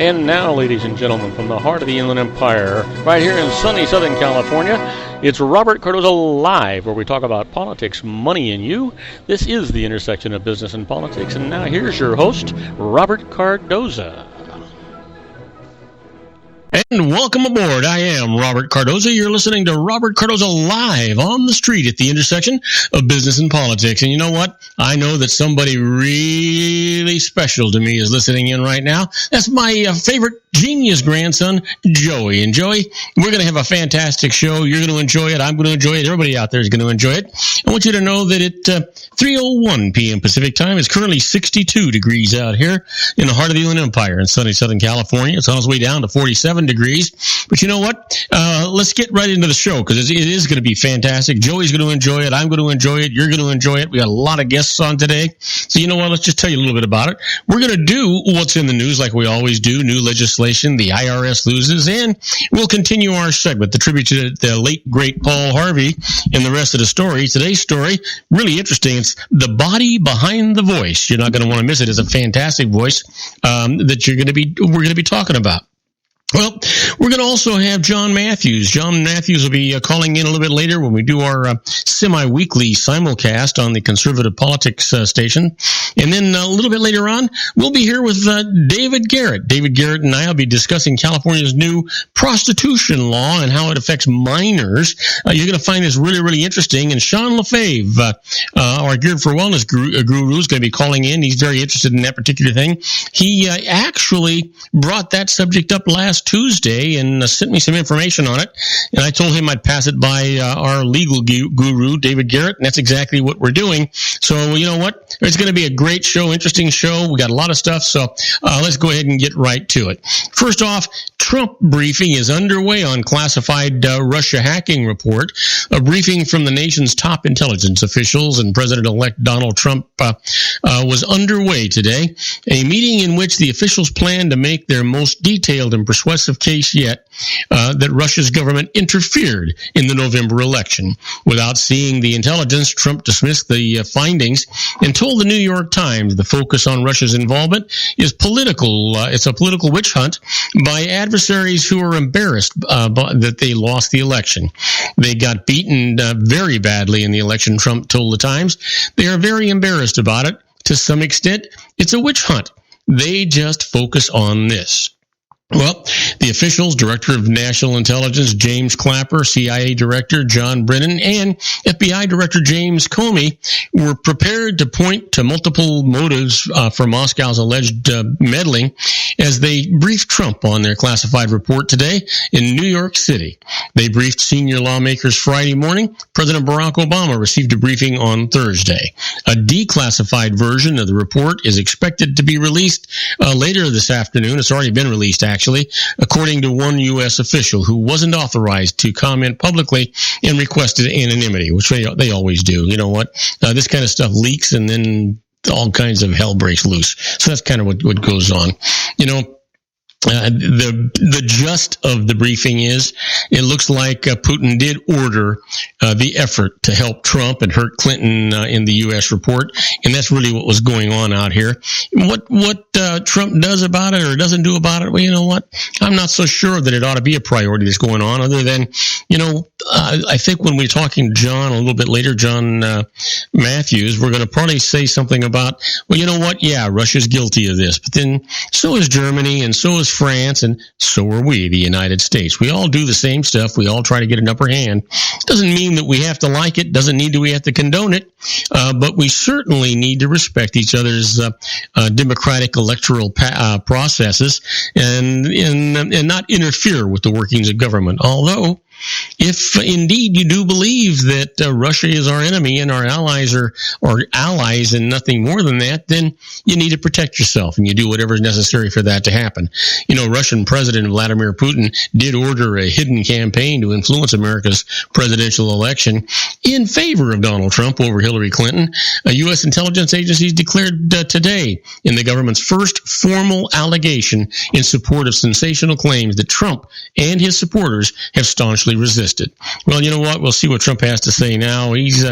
And now, ladies and gentlemen, from the heart of the Inland Empire, right here in sunny Southern California, it's Robert Cardoza Live, where we talk about politics, money, and you. This is the intersection of business and politics. And now here's your host, Robert Cardoza. And welcome aboard. I am Robert Cardoza. You're listening to Robert Cardoza Live on the street at the intersection of business and politics. And you know what? I know that somebody really special to me is listening in right now. That's my favorite genius grandson, Joey. And Joey, we're going to have a fantastic show. You're going to enjoy it. I'm going to enjoy it. Everybody out there is going to enjoy it. I want you to know that at 3:01 p.m. Pacific time, it's currently 62 degrees out here in the heart of the Inland Empire in sunny Southern California. It's on its way down to 47 degrees. But you know what? Let's get right into the show because it is going to be fantastic. Joey's going to enjoy it. I'm going to enjoy it. You're going to enjoy it. We got a lot of guests on today. So you know what? Let's just tell you a little bit about it. We're going to do what's in the news like we always do. New legislation, the IRS loses, and we'll continue our segment, the tribute to the late, great Paul Harvey and the rest of the story. Today's story, really interesting. It's the body behind the voice. You're not going to want to miss it. It's a fantastic voice that we're going to be talking about. Well, we're going to also have John Matthews. John Matthews will be calling in a little bit later when we do our semi-weekly simulcast on the Conservative Politics station. And then a little bit later on, we'll be here with David Garrett. David Garrett and I will be discussing California's new prostitution law and how it affects minors. You're going to find this really, really interesting. And Sean Lefebvre, our Geared for Wellness guru, is going to be calling in. He's very interested in that particular thing. He actually brought that subject up last Tuesday and sent me some information on it, and I told him I'd pass it by our legal guru, David Garrett, and that's exactly what we're doing. So you know what? It's going to be a great show, interesting show. We got a lot of stuff, so let's go ahead and get right to it. First off, Trump briefing is underway on classified Russia hacking report. A briefing from the nation's top intelligence officials and President-elect Donald Trump was underway today, a meeting in which the officials plan to make their most detailed and persuasive case yet that Russia's government interfered in the November election. Without seeing the intelligence, Trump dismissed the findings and told the New York Times the focus on Russia's involvement is political. It's a political witch hunt by adversaries who are embarrassed that they lost the election. They got beaten very badly in the election, Trump told the Times. They are very embarrassed about it. To some extent, it's a witch hunt. They just focus on this. Well, the officials, Director of National Intelligence James Clapper, CIA Director John Brennan, and FBI Director James Comey were prepared to point to multiple motives for Moscow's alleged meddling as they briefed Trump on their classified report today in New York City. They briefed senior lawmakers Friday morning. President Barack Obama received a briefing on Thursday. A declassified version of the report is expected to be released later this afternoon. It's already been released, actually, according to one U.S. official who wasn't authorized to comment publicly and requested anonymity, which they always do. You know what? This kind of stuff leaks and then all kinds of hell breaks loose. So that's kind of what goes on. You know, the gist of the briefing is it looks like Putin did order the effort to help Trump and hurt Clinton in the U.S. report, and that's really what was going on out here. What Trump does about it or doesn't do about it, well, you know what? I'm not so sure that it ought to be a priority that's going on, other than, you know, I think when we're talking to John a little bit later, John Matthews, we're going to probably say something about, well, you know what? Yeah, Russia's guilty of this, but then so is Germany and so is France, and so are we, the United States. We all do the same stuff. We all try to get an upper hand. Doesn't mean that we have to like it. Doesn't mean that we have to condone it. But we certainly need to respect each other's democratic electoral processes and not interfere with the workings of government. Although, if indeed you do believe that Russia is our enemy and our allies are allies and nothing more than that, then you need to protect yourself and you do whatever is necessary for that to happen. You know, Russian President Vladimir Putin did order a hidden campaign to influence America's presidential election in favor of Donald Trump over Hillary Clinton. U.S. intelligence agencies declared today in the government's first formal allegation in support of sensational claims that Trump and his supporters have staunchly vigorously resisted. Well, you know what? We'll see what Trump has to say now. He's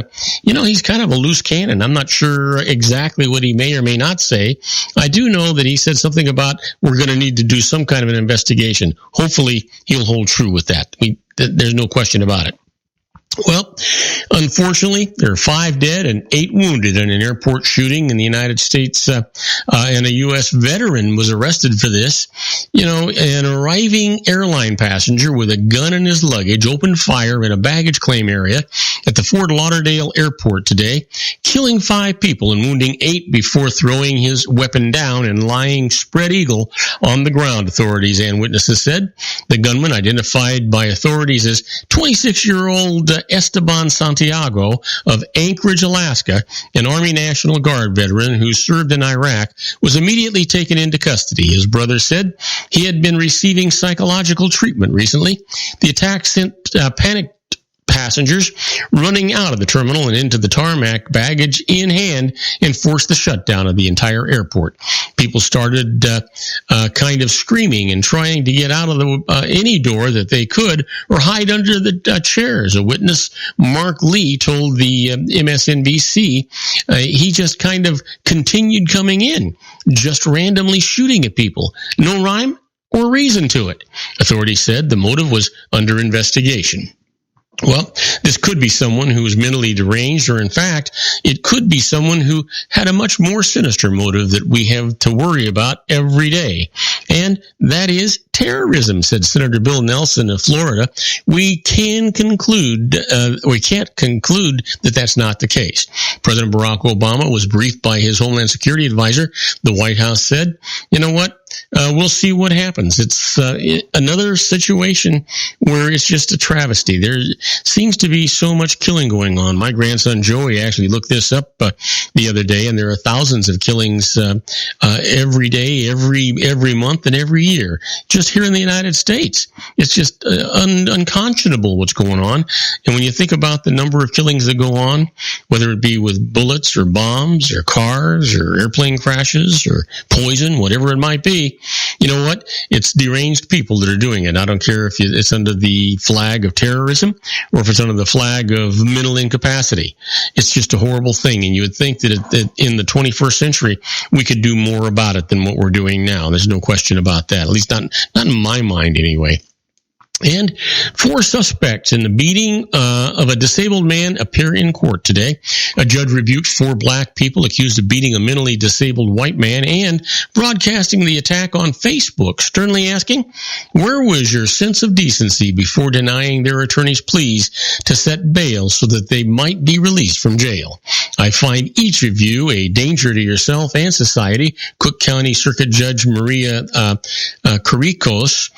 kind of a loose cannon. I'm not sure exactly what he may or may not say. I do know that he said something about we're going to need to do some kind of an investigation. Hopefully, he'll hold true with that. There's no question about it. Well, unfortunately, there are 5 dead and 8 wounded in an airport shooting in the United States, and a U.S. veteran was arrested for this. An arriving airline passenger with a gun in his luggage opened fire in a baggage claim area at the Fort Lauderdale airport today, killing 5 people and wounding 8 before throwing his weapon down and lying spread eagle on the ground, authorities and witnesses said. The gunman, identified by authorities as 26-year-old Esteban Santiago of Anchorage, Alaska, an Army National Guard veteran who served in Iraq, was immediately taken into custody. His brother said he had been receiving psychological treatment recently. The attack sent panicked passengers running out of the terminal and into the tarmac, baggage in hand, and forced the shutdown of the entire airport. People started kind of screaming and trying to get out of any door that they could or hide under the chairs. A witness, Mark Lee, told the MSNBC he just kind of continued coming in, just randomly shooting at people. No rhyme or reason to it. Authorities said the motive was under investigation. Well, this could be someone who is mentally deranged, or in fact, it could be someone who had a much more sinister motive that we have to worry about every day. And that is terrorism, said Senator Bill Nelson of Florida. We can't conclude that that's not the case. President Barack Obama was briefed by his Homeland Security advisor. The White House said, you know what? We'll see what happens. It's another situation where it's just a travesty. There seems to be so much killing going on. My grandson Joey actually looked this up the other day, and there are thousands of killings every day, every month, and every year, just here in the United States. It's just unconscionable what's going on. And when you think about the number of killings that go on, whether it be with bullets or bombs or cars or airplane crashes or poison, whatever it might be, you know what? It's deranged people that are doing it. I don't care if it's under the flag of terrorism or if it's under the flag of mental incapacity. It's just a horrible thing, and you would think that in the 21st century we could do more about it than what we're doing now. There's no question about that, at least not in my mind anyway. And 4 suspects in the beating of a disabled man appear in court today. A judge rebuked 4 black people accused of beating a mentally disabled white man and broadcasting the attack on Facebook, sternly asking, where was your sense of decency before denying their attorney's pleas to set bail so that they might be released from jail? I find each of you a danger to yourself and society, Cook County Circuit Judge Maria Caricos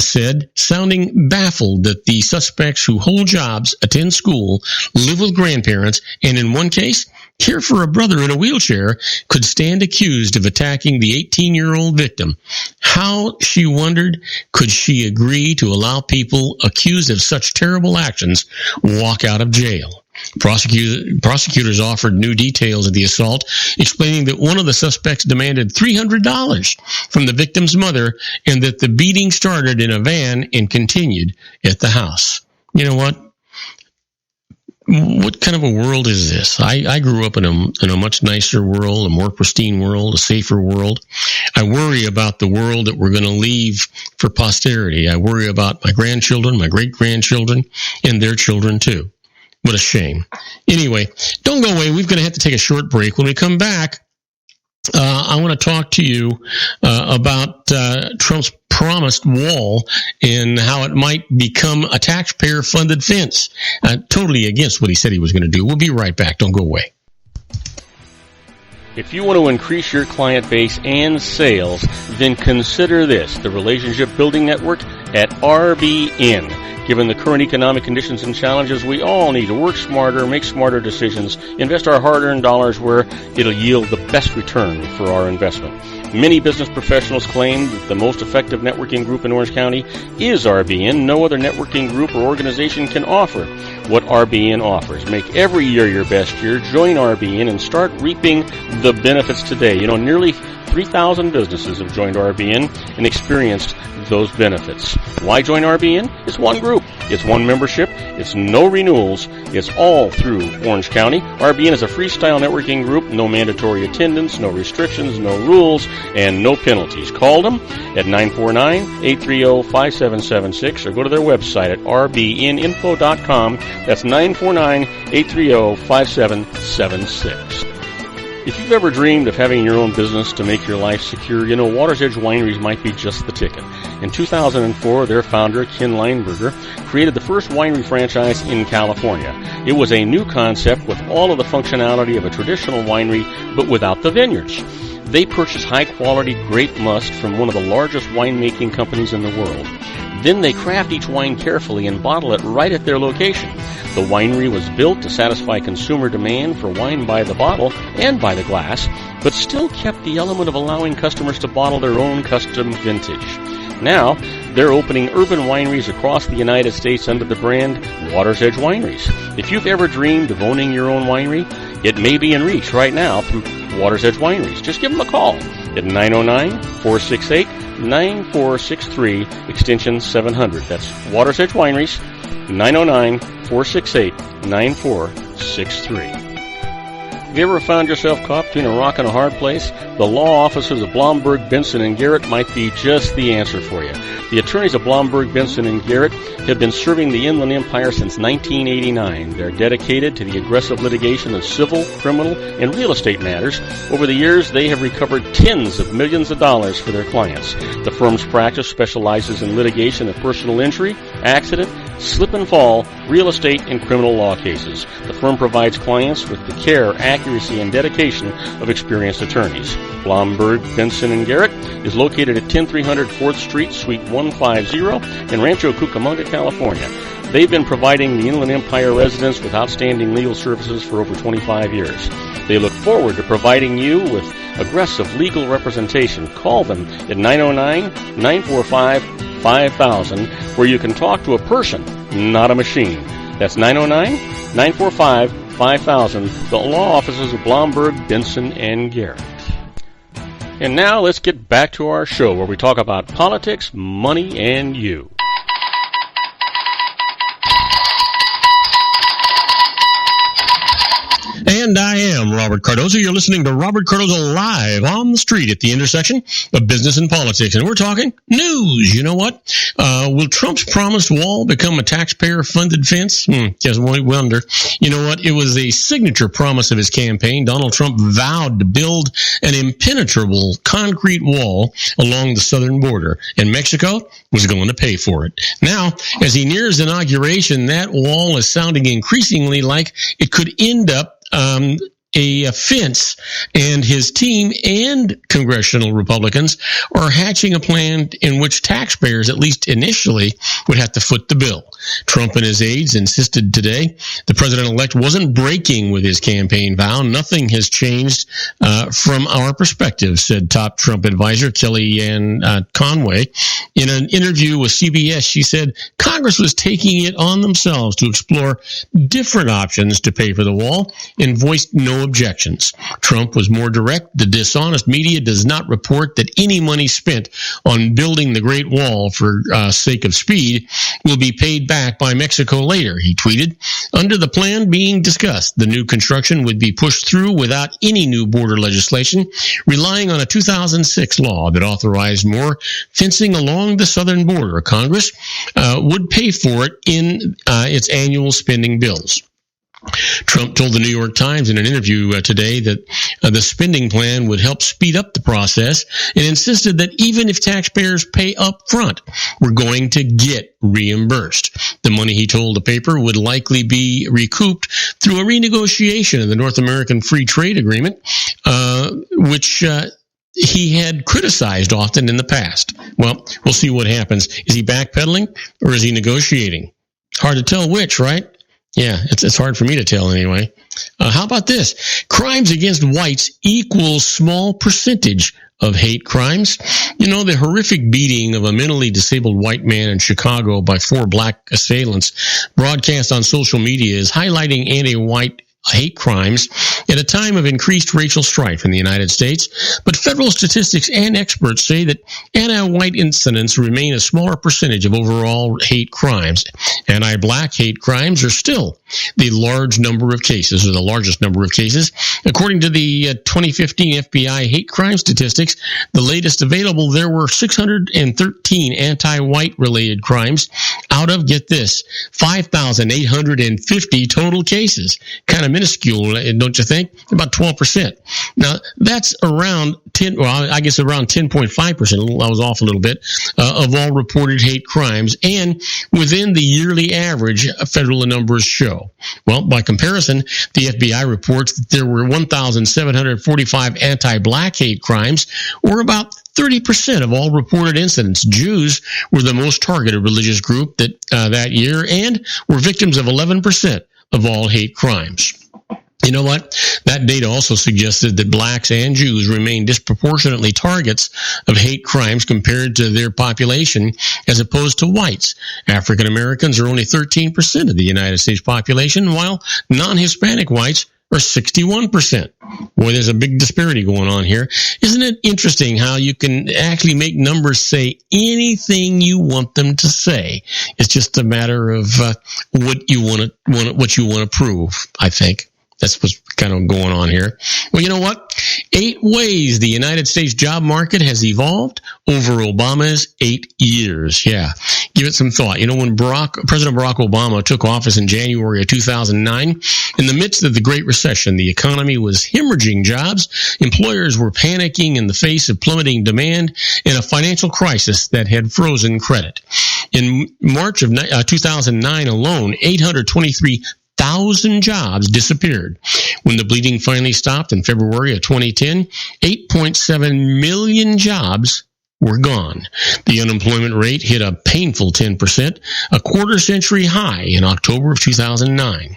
said, sounding baffled that the suspects who hold jobs, attend school, live with grandparents, and in one case, care for a brother in a wheelchair, could stand accused of attacking the 18-year-old victim. How, she wondered, could she agree to allow people accused of such terrible actions walk out of jail? Prosecutors offered new details of the assault, explaining that one of the suspects demanded $300 from the victim's mother and that the beating started in a van and continued at the house. You know what? What kind of a world is this? I grew up in a much nicer world, a more pristine world, a safer world. I worry about the world that we're going to leave for posterity. I worry about my grandchildren, my great-grandchildren, and their children too. What a shame. Anyway, don't go away. We're going to have to take a short break. When we come back, I want to talk to you about Trump's promised wall and how it might become a taxpayer-funded fence. Totally against what he said he was going to do. We'll be right back. Don't go away. If you want to increase your client base and sales, then consider this, the Relationship Building Network at RBN. Given the current economic conditions and challenges, we all need to work smarter, make smarter decisions, invest our hard-earned dollars where it'll yield the best return for our investment. Many business professionals claim that the most effective networking group in Orange County is RBN. No other networking group or organization can offer what RBN offers. Make every year your best year. Join RBN and start reaping the benefits today. You know, nearly 3,000 businesses have joined RBN and experienced those benefits. Why join RBN? It's one group. It's one membership. It's no renewals. It's all through Orange County. RBN is a freestyle networking group. No mandatory attendance, no restrictions, no rules, and no penalties. Call them at 949-830-5776 or go to their website at rbninfo.com. That's 949-830-5776. If you've ever dreamed of having your own business to make your life secure, you know Water's Edge Wineries might be just the ticket. In 2004, their founder, Ken Lineberger, created the first winery franchise in California. It was a new concept with all of the functionality of a traditional winery, but without the vineyards. They purchased high-quality grape must from one of the largest winemaking companies in the world. Then they craft each wine carefully and bottle it right at their location. The winery was built to satisfy consumer demand for wine by the bottle and by the glass, but still kept the element of allowing customers to bottle their own custom vintage. Now, they're opening urban wineries across the United States under the brand Water's Edge Wineries. If you've ever dreamed of owning your own winery, it may be in reach right now through Water's Edge Wineries. Just give them a call at 909-468-9463, extension 700. That's Water's Edge Wineries, 909-468-9463. Have you ever found yourself caught between a rock and a hard place? The law offices of Blomberg, Benson, and Garrett might be just the answer for you. The attorneys of Blomberg, Benson, and Garrett have been serving the Inland Empire since 1989. They're dedicated to the aggressive litigation of civil, criminal, and real estate matters. Over the years, they have recovered tens of millions of dollars for their clients. The firm's practice specializes in litigation of personal injury, accident, slip and fall, real estate, and criminal law cases. The firm provides clients with the care, accuracy, and dedication of experienced attorneys. Blomberg, Benson, and Garrett is located at 10300 4th Street, Suite 150 in Rancho Cucamonga, California. They've been providing the Inland Empire residents with outstanding legal services for over 25 years. They look forward to providing you with aggressive legal representation. Call them at 909-945-5000, where you can talk to a person, not a machine. That's 909-945-5000, the law offices of Blomberg, Benson, and Garrett. And now let's get back to our show where we talk about politics, money, and you. And I am Robert Cardoza. You're listening to Robert Cardoza live on the street at the intersection of business and politics. And we're talking news. You know what? Will Trump's promised wall become a taxpayer-funded fence? Just wonder. You know what? It was a signature promise of his campaign. Donald Trump vowed to build an impenetrable concrete wall along the southern border, and Mexico was going to pay for it. Now, as he nears inauguration, that wall is sounding increasingly like it could end up a fence, and his team and congressional Republicans are hatching a plan in which taxpayers, at least initially, would have to foot the bill. Trump and his aides insisted today the president-elect wasn't breaking with his campaign vow. Nothing has changed from our perspective, said top Trump advisor Kellyanne Conway. In an interview with CBS, she said Congress was taking it on themselves to explore different options to pay for the wall and voiced no objections. Trump was more direct. The dishonest media does not report that any money spent on building the Great Wall for sake of speed will be paid back by Mexico later, he tweeted. Under the plan being discussed, the new construction would be pushed through without any new border legislation, relying on a 2006 law that authorized more fencing along the southern border. Congress would pay for it in its annual spending bills. Trump told the New York Times in an interview today that the spending plan would help speed up the process and insisted that even if taxpayers pay up front, we're going to get reimbursed. The money, he told the paper, would likely be recouped through a renegotiation of the North American Free Trade Agreement, which he had criticized often in the past. Well, we'll see what happens. Is he backpedaling or is he negotiating? Hard to tell which, right? Yeah, it's hard for me to tell anyway. How about this? Crimes against whites equals small percentage of hate crimes. You know, the horrific beating of a mentally disabled white man in Chicago by 4 black assailants broadcast on social media is highlighting anti-white hate crimes at a time of increased racial strife in the United States, but federal statistics and experts say that anti-white incidents remain a smaller percentage of overall hate crimes. Anti-black hate crimes are still the largest number of cases. According to the 2015 FBI hate crime statistics, the latest available, there were 613 anti-white related crimes out of, get this, 5,850 total cases. Kind of minuscule, don't you think? About 12%. Now, that's around 10.5%. I was off a little bit, of all reported hate crimes, and within the yearly average federal numbers show. Well, by comparison, the FBI reports that there were 1,745 anti-black hate crimes, or about 30% of all reported incidents. Jews were the most targeted religious group that year, and were victims of 11% of all hate crimes. You know what? That data also suggested that blacks and Jews remain disproportionately targets of hate crimes compared to their population as opposed to whites. African Americans are only 13% of the United States population, while non-Hispanic whites are 61%. Boy, there's a big disparity going on here. Isn't it interesting how you can actually make numbers say anything you want them to say? It's just a matter of what you want to prove, I think. That's what's kind of going on here. Well, you know what? 8 ways the United States job market has evolved over Obama's 8 years. Yeah. Give it some thought. You know, when President Barack Obama took office in January of 2009, in the midst of the Great Recession, the economy was hemorrhaging jobs. Employers were panicking in the face of plummeting demand and a financial crisis that had frozen credit. In March of 2009 alone, 823,000 jobs disappeared. When the bleeding finally stopped in February of 2010, 8.7 million jobs were gone. The unemployment rate hit a painful 10%, a quarter-century high in October of 2009.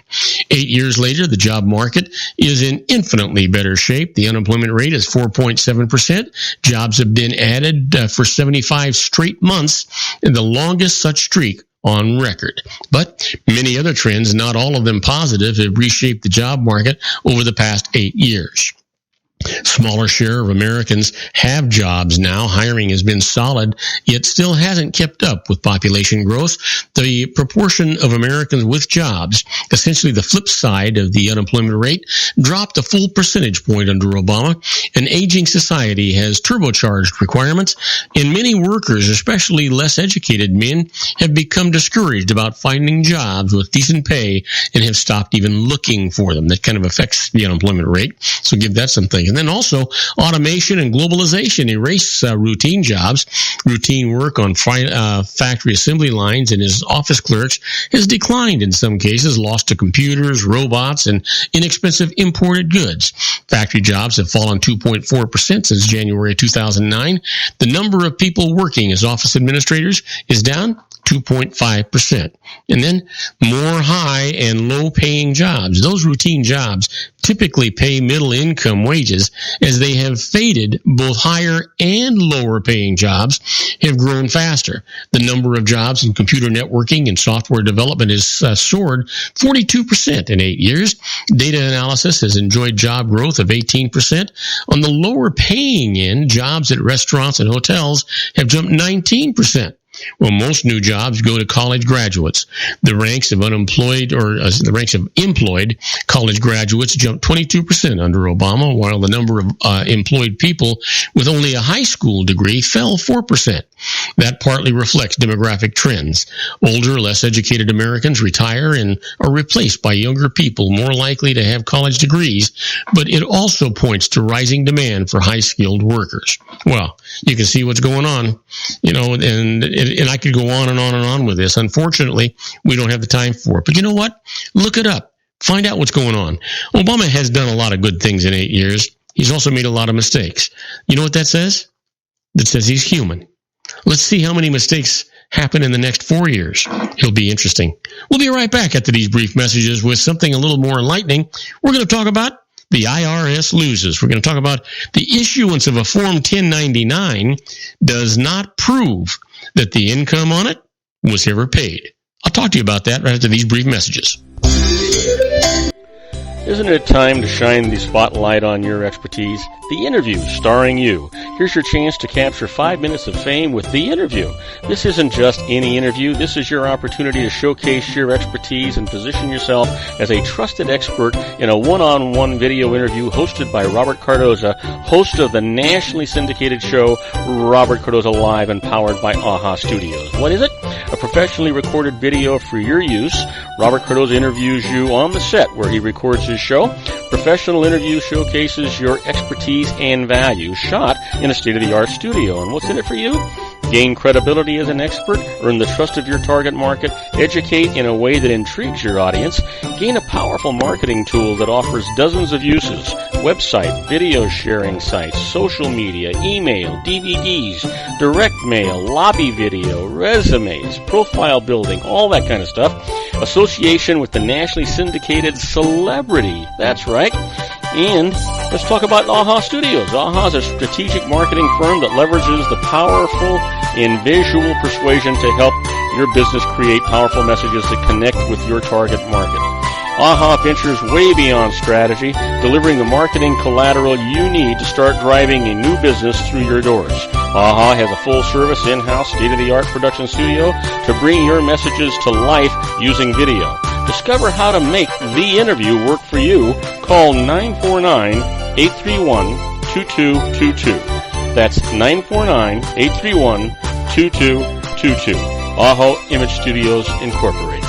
8 years later, the job market is in infinitely better shape. The unemployment rate is 4.7%. Jobs have been added for 75 straight months, and the longest such streak on record. But many other trends, not all of them positive, have reshaped the job market over the past 8 years. Smaller share of Americans have jobs now. Hiring has been solid, yet still hasn't kept up with population growth. The proportion of Americans with jobs, essentially the flip side of the unemployment rate, dropped a full percentage point under Obama. An aging society has turbocharged requirements, and many workers, especially less educated men, have become discouraged about finding jobs with decent pay and have stopped even looking for them. That kind of affects the unemployment rate, so give that some thinking. And then also, automation and globalization erase routine jobs. Routine work on factory assembly lines and as office clerks has declined in some cases, lost to computers, robots, and inexpensive imported goods. Factory jobs have fallen 2.4% since January 2009. The number of people working as office administrators is down 2.5%. And then more high and low paying jobs. Those routine jobs typically pay middle income wages. As they have faded, both higher and lower paying jobs have grown faster. The number of jobs in computer networking and software development has soared 42% in 8 years. Data analysis has enjoyed job growth of 18%. On the lower paying end, jobs at restaurants and hotels have jumped 19%. Well, most new jobs go to college graduates. The ranks of employed college graduates jumped 22% under Obama, while the number of employed people with only a high school degree fell 4%. That partly reflects demographic trends. Older, less educated Americans retire and are replaced by younger people more likely to have college degrees, but it also points to rising demand for high-skilled workers. Well, you can see what's going on, and I could go on and on and on with this. Unfortunately, we don't have the time for it. But you know what? Look it up. Find out what's going on. Obama has done a lot of good things in 8 years. He's also made a lot of mistakes. You know what that says? That says he's human. Let's see how many mistakes happen in the next 4 years. It'll be interesting. We'll be right back after these brief messages with something a little more enlightening. We're going to talk about the IRS loses. We're going to talk about the issuance of a Form 1099 does not prove that the income on it was ever paid. I'll talk to you about that right after these brief messages. Isn't it time to shine the spotlight on your expertise? The Interview, starring you. Here's your chance to capture 5 minutes of fame with The Interview. This isn't just any interview. This is your opportunity to showcase your expertise and position yourself as a trusted expert in a one-on-one video interview hosted by Robert Cardoza, host of the nationally syndicated show Robert Cardoza Live and powered by AHA Studios. What is it? A professionally recorded video for your use. Robert Cardoza interviews you on the set where he records his show. Professional interview showcases your expertise and value, shot in a state-of-the-art studio. And what's in it for you? Gain credibility as an expert, earn the trust of your target market, educate in a way that intrigues your audience, gain a powerful marketing tool that offers dozens of uses, website, video sharing sites, social media, email, DVDs, direct mail, lobby video, resumes, profile building, all that kind of stuff. Association with the nationally syndicated celebrity. That's right. And let's talk about AHA Studios. AHA is a strategic marketing firm that leverages the powerful and visual persuasion to help your business create powerful messages that connect with your target market. AHA ventures way beyond strategy, delivering the marketing collateral you need to start driving a new business through your doors. AHA has a full-service, in-house, state-of-the-art production studio to bring your messages to life using video. Discover how to make The Interview work for you. Call 949-831-2222. That's 949-831-2222. AHA Image Studios Incorporated.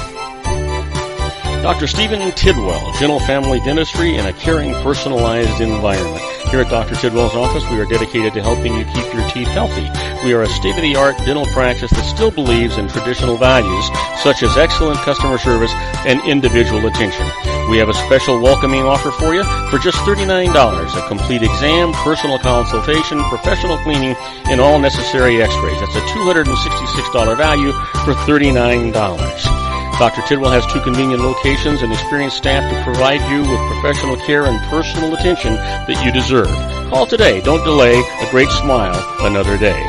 Dr. Stephen Tidwell, Gentle Family Dentistry in a caring, personalized environment. Here at Dr. Tidwell's office, we are dedicated to helping you keep your teeth healthy. We are a state-of-the-art dental practice that still believes in traditional values, such as excellent customer service and individual attention. We have a special welcoming offer for you for just $39, a complete exam, personal consultation, professional cleaning, and all necessary x-rays. That's a $266 value for $39. Dr. Tidwell has 2 convenient locations and experienced staff to provide you with professional care and personal attention that you deserve. Call today. Don't delay. A great smile another day.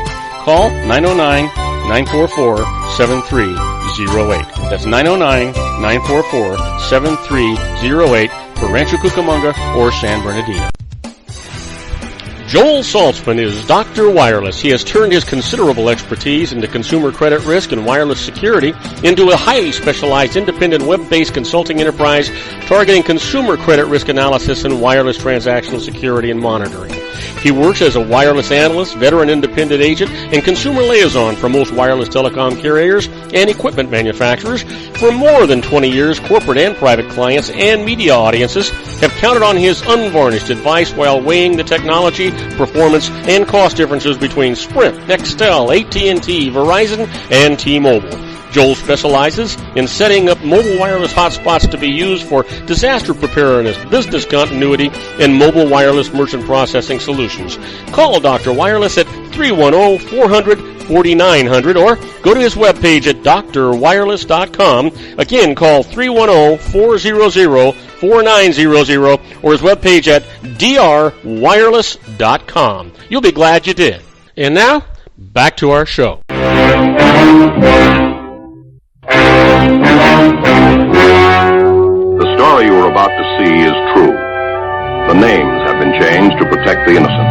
Call 909-944-7308. That's 909-944-7308 for Rancho Cucamonga or San Bernardino. Joel Saltzman is Dr. Wireless. He has turned his considerable expertise into consumer credit risk and wireless security into a highly specialized independent web-based consulting enterprise targeting consumer credit risk analysis and wireless transactional security and monitoring. He works as a wireless analyst, veteran independent agent, and consumer liaison for most wireless telecom carriers and equipment manufacturers. For more than 20 years, corporate and private clients and media audiences have counted on his unvarnished advice while weighing the technology, performance, and cost differences between Sprint, Nextel, AT&T, Verizon, and T-Mobile. Joel specializes in setting up mobile wireless hotspots to be used for disaster preparedness, business continuity, and mobile wireless merchant processing solutions. Call Dr. Wireless at 310-400-4900 or go to his webpage at drwireless.com. Again, call 310-400-4900 or his webpage at drwireless.com. You'll be glad you did. And now, back to our show. The story you are about to see is true. The names have been changed to protect the innocent.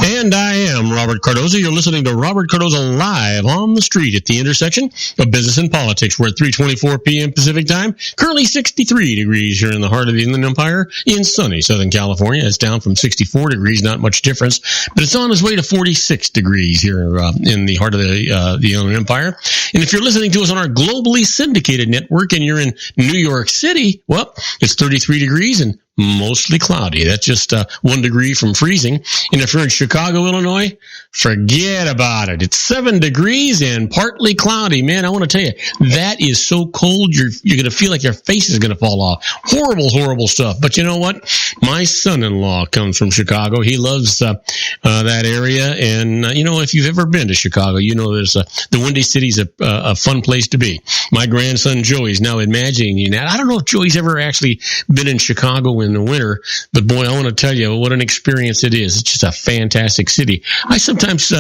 And I am Robert Cardoza. You're listening to Robert Cardoza Live on the street at the intersection of business and politics. We're at 3:24 p.m. Pacific time. Currently 63 degrees here in the heart of the Inland Empire in sunny Southern California. It's down from 64 degrees, not much difference, but it's on its way to 46 degrees here in the heart of the Inland Empire. And if you're listening to us on our globally syndicated network and you're in New York City, well, it's 33 degrees and mostly cloudy. That's just 1 degree from freezing. And if you're in Chicago, Illinois, forget about it. It's 7 degrees and partly cloudy. Man, I want to tell you, that is so cold, you're going to feel like your face is going to fall off. Horrible, horrible stuff. But you know what? My son-in-law comes from Chicago. He loves that area. And, if you've ever been to Chicago, you know there's the Windy City's a fun place to be. My grandson, Joey's now imagining that. I don't know if Joey's ever actually been in Chicago in in the winter. But boy, I want to tell you what an experience it is. It's just a fantastic city. I sometimes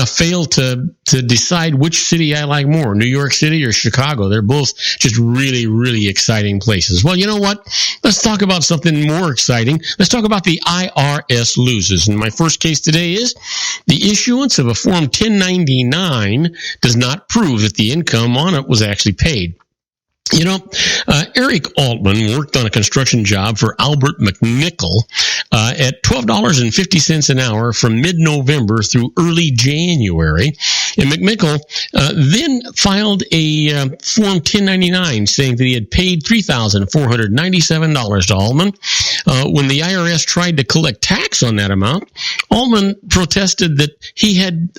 fail to decide which city I like more, New York City or Chicago. They're both just really, really exciting places. Well, you know what? Let's talk about something more exciting. Let's talk about the IRS loses. And my first case today is the issuance of a Form 1099 does not prove that the income on it was actually paid. You know, Eric Altman worked on a construction job for Albert McNichol at $12.50 an hour from mid-November through early January. And McNichol then filed a Form 1099 saying that he had paid $3,497 to Altman. When the IRS tried to collect tax on that amount, Altman protested that he had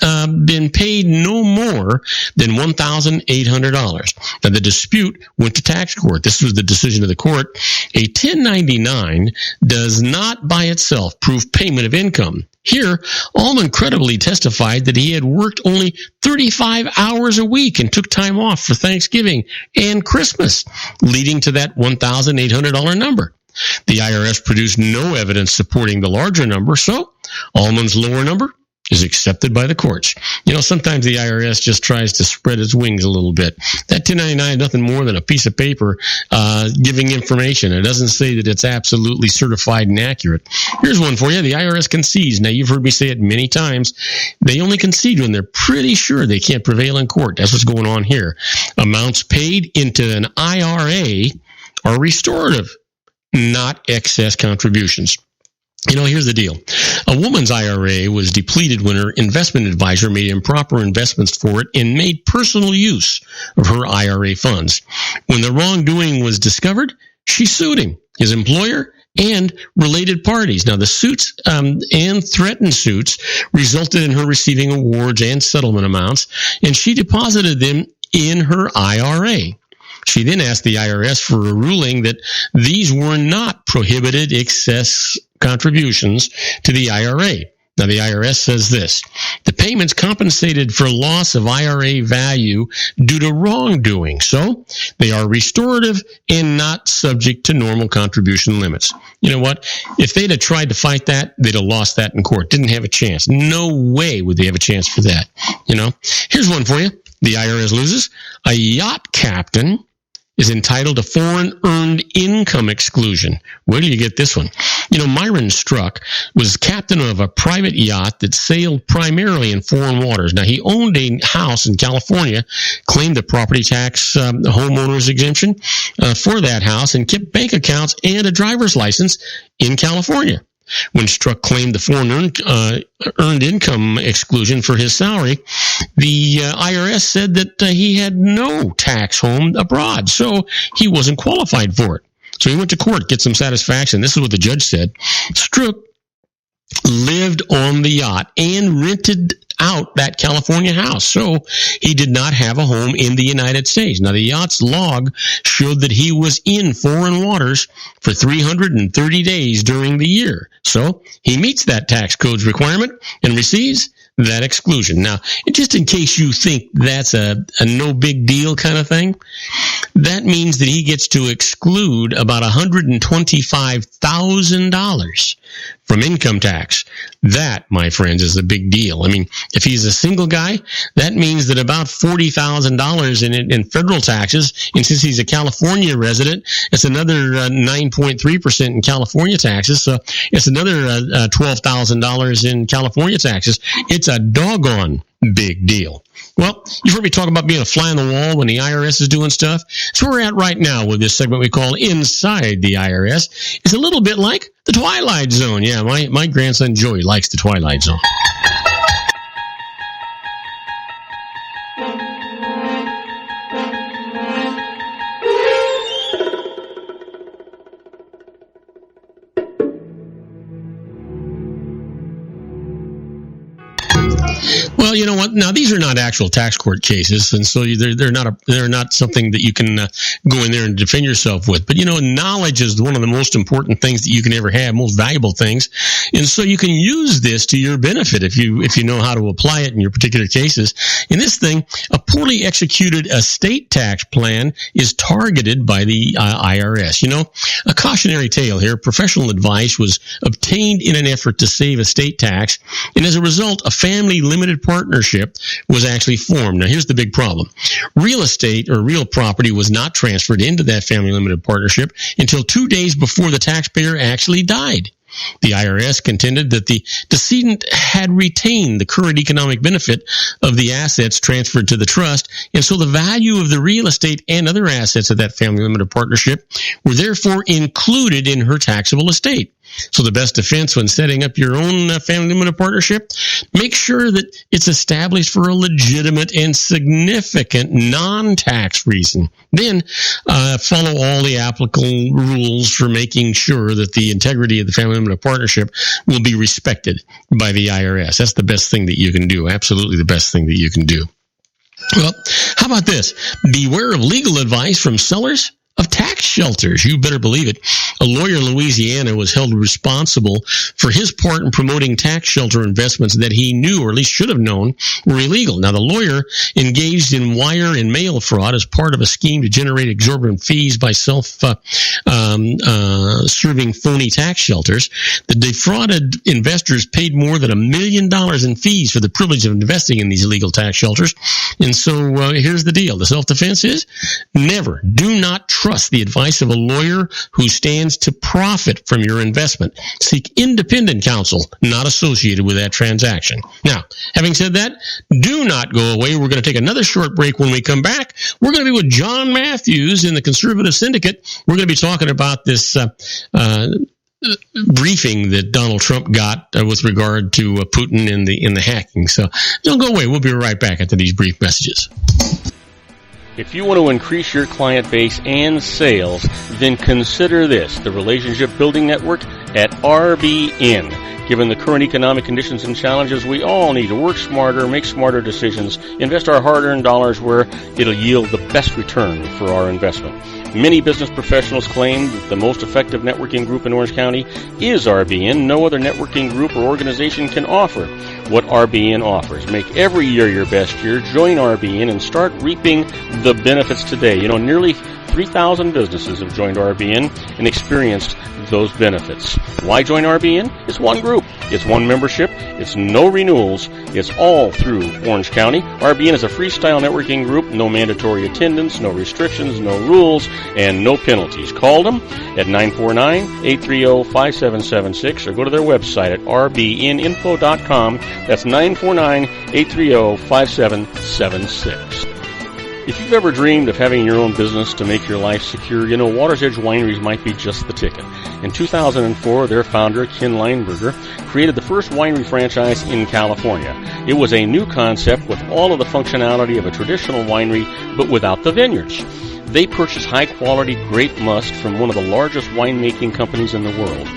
been paid no more than $1,800. Now, the dispute went to tax court. This was the decision of the court. A 1099 does not by itself prove payment of income. Here, Altman credibly testified that he had worked only 35 hours a week and took time off for Thanksgiving and Christmas, leading to that $1,800 number. The IRS produced no evidence supporting the larger number, so Altman's lower number is accepted by the courts. You know, sometimes the IRS just tries to spread its wings a little bit. That 1099 is nothing more than a piece of paper giving information. It doesn't say that it's absolutely certified and accurate. Here's one for you. The IRS concedes. Now, you've heard me say it many times. They only concede when they're pretty sure they can't prevail in court. That's what's going on here. Amounts paid into an IRA are restorative, not excess contributions. You know, here's the deal. A woman's IRA was depleted when her investment advisor made improper investments for it and made personal use of her IRA funds. When the wrongdoing was discovered, she sued him, his employer, and related parties. Now, the suits and threatened suits resulted in her receiving awards and settlement amounts, and she deposited them in her IRA. She then asked the IRS for a ruling that these were not prohibited excess contributions to the IRA. Now, the IRS says this: the payments compensated for loss of IRA value due to wrongdoing, so they are restorative and not subject to normal contribution limits. You know what? If they'd have tried to fight that, they'd have lost that in court. Didn't have a chance. No way would they have a chance for that. You know, here's one for you. The IRS loses. A yacht captain is entitled to foreign earned income exclusion. Where do you get this one? You know, Myron Struck was captain of a private yacht that sailed primarily in foreign waters. Now, he owned a house in California, claimed the property tax homeowner's exemption for that house, and kept bank accounts and a driver's license in California. When Struck claimed the foreign earned income exclusion for his salary, the IRS said that he had no tax home abroad, so he wasn't qualified for it. So he went to court, get some satisfaction. This is what the judge said. Struck lived on the yacht and rented out that California house, so he did not have a home in the United States. Now, the yacht's log showed that he was in foreign waters for 330 days during the year, so he meets that tax code's requirement and receives that exclusion. Now, just in case you think that's a no big deal kind of thing, that means that he gets to exclude about $125,000 from income tax. That, my friends, is a big deal. I mean, if he's a single guy, that means that about $40,000 in federal taxes, and since he's a California resident, it's another 9.3% in California taxes, so it's another $12,000 in California taxes. It's a doggone big deal. Well, you've heard me talk about being a fly on the wall when the IRS is doing stuff. So we're at right now with this segment we call Inside the IRS. It's a little bit like the Twilight Zone. Yeah, my grandson Joey likes the Twilight Zone. Well, you know what? now these are not actual tax court cases, and so they're not something that you can go in there and defend yourself with. But knowledge is one of the most important things that you can ever have, most valuable things, and so you can use this to your benefit if you know how to apply it in your particular cases. In this thing, a poorly executed estate tax plan is targeted by the IRS. A cautionary tale here: professional advice was obtained in an effort to save estate tax, and as a result, a family limited partnership was actually formed. Now, here's the big problem. Real estate or real property was not transferred into that family limited partnership until 2 days before the taxpayer actually died. The IRS contended that the decedent had retained the current economic benefit of the assets transferred to the trust, and so the value of the real estate and other assets of that family limited partnership were therefore included in her taxable estate. So the best defense when setting up your own family limited partnership, make sure that it's established for a legitimate and significant non-tax reason. Then follow all the applicable rules for making sure that the integrity of the family limited partnership will be respected by the IRS. That's the best thing that you can do. Absolutely the best thing that you can do. Well, how about this? Beware of legal advice from sellers of tax shelters. You better believe it. A lawyer in Louisiana was held responsible for his part in promoting tax shelter investments that he knew, or at least should have known, were illegal. Now, the lawyer engaged in wire and mail fraud as part of a scheme to generate exorbitant fees by self-serving phony tax shelters. The defrauded investors paid more than $1 million in fees for the privilege of investing in these illegal tax shelters. And so here's the deal. The self-defense is never, do not trust the advice of a lawyer who stands to profit from your investment. Seek independent counsel not associated with that transaction. Now, having said that, do not go away. We're going to take another short break. When we come back, we're going to be with John Matthews in the Conservative Syndicate. We're going to be talking about this briefing that Donald Trump got with regard to Putin in the hacking. So don't go away. We'll be right back after these brief messages. If you want to increase your client base and sales, then consider this, the Relationship Building Network at RBN. Given the current economic conditions and challenges, we all need to work smarter, make smarter decisions, invest our hard-earned dollars where it'll yield the best return for our investment. Many business professionals claim that the most effective networking group in Orange County is RBN. No other networking group or organization can offer what RBN offers. Make every year your best year. Join RBN and start reaping the benefits today. Nearly 3,000 businesses have joined RBN and experienced those benefits. Why join RBN? It's one group. It's one membership. It's no renewals. It's all through Orange County. RBN is a freestyle networking group. No mandatory attendance, no restrictions, no rules, and no penalties. Call them at 949-830-5776 or go to their website at rbninfo.com. That's 949-830-5776. If you've ever dreamed of having your own business to make your life secure, Water's Edge Wineries might be just the ticket. In 2004, their founder, Ken Lineberger, created the first winery franchise in California. It was a new concept with all of the functionality of a traditional winery, but without the vineyards. They purchased high-quality grape must from one of the largest winemaking companies in the world.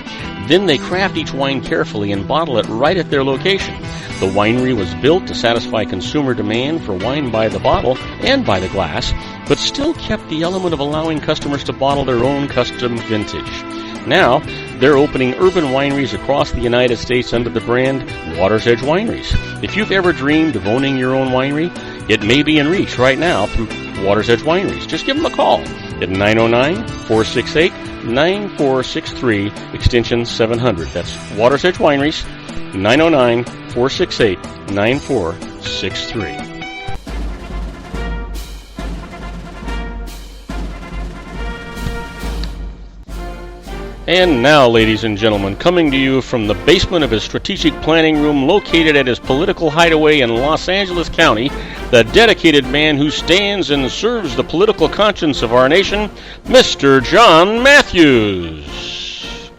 Then they craft each wine carefully and bottle it right at their location. The winery was built to satisfy consumer demand for wine by the bottle and by the glass, but still kept the element of allowing customers to bottle their own custom vintage. Now, they're opening urban wineries across the United States under the brand Water's Edge Wineries. If you've ever dreamed of owning your own winery, it may be in reach right now through Water's Edge Wineries. Just give them a call at 909-468-9463, extension 700. That's Water's Edge Wineries, 909-468-9463. And now, ladies and gentlemen, coming to you from the basement of his strategic planning room located at his political hideaway in Los Angeles County, the dedicated man who stands and serves the political conscience of our nation, Mr. John Matthews.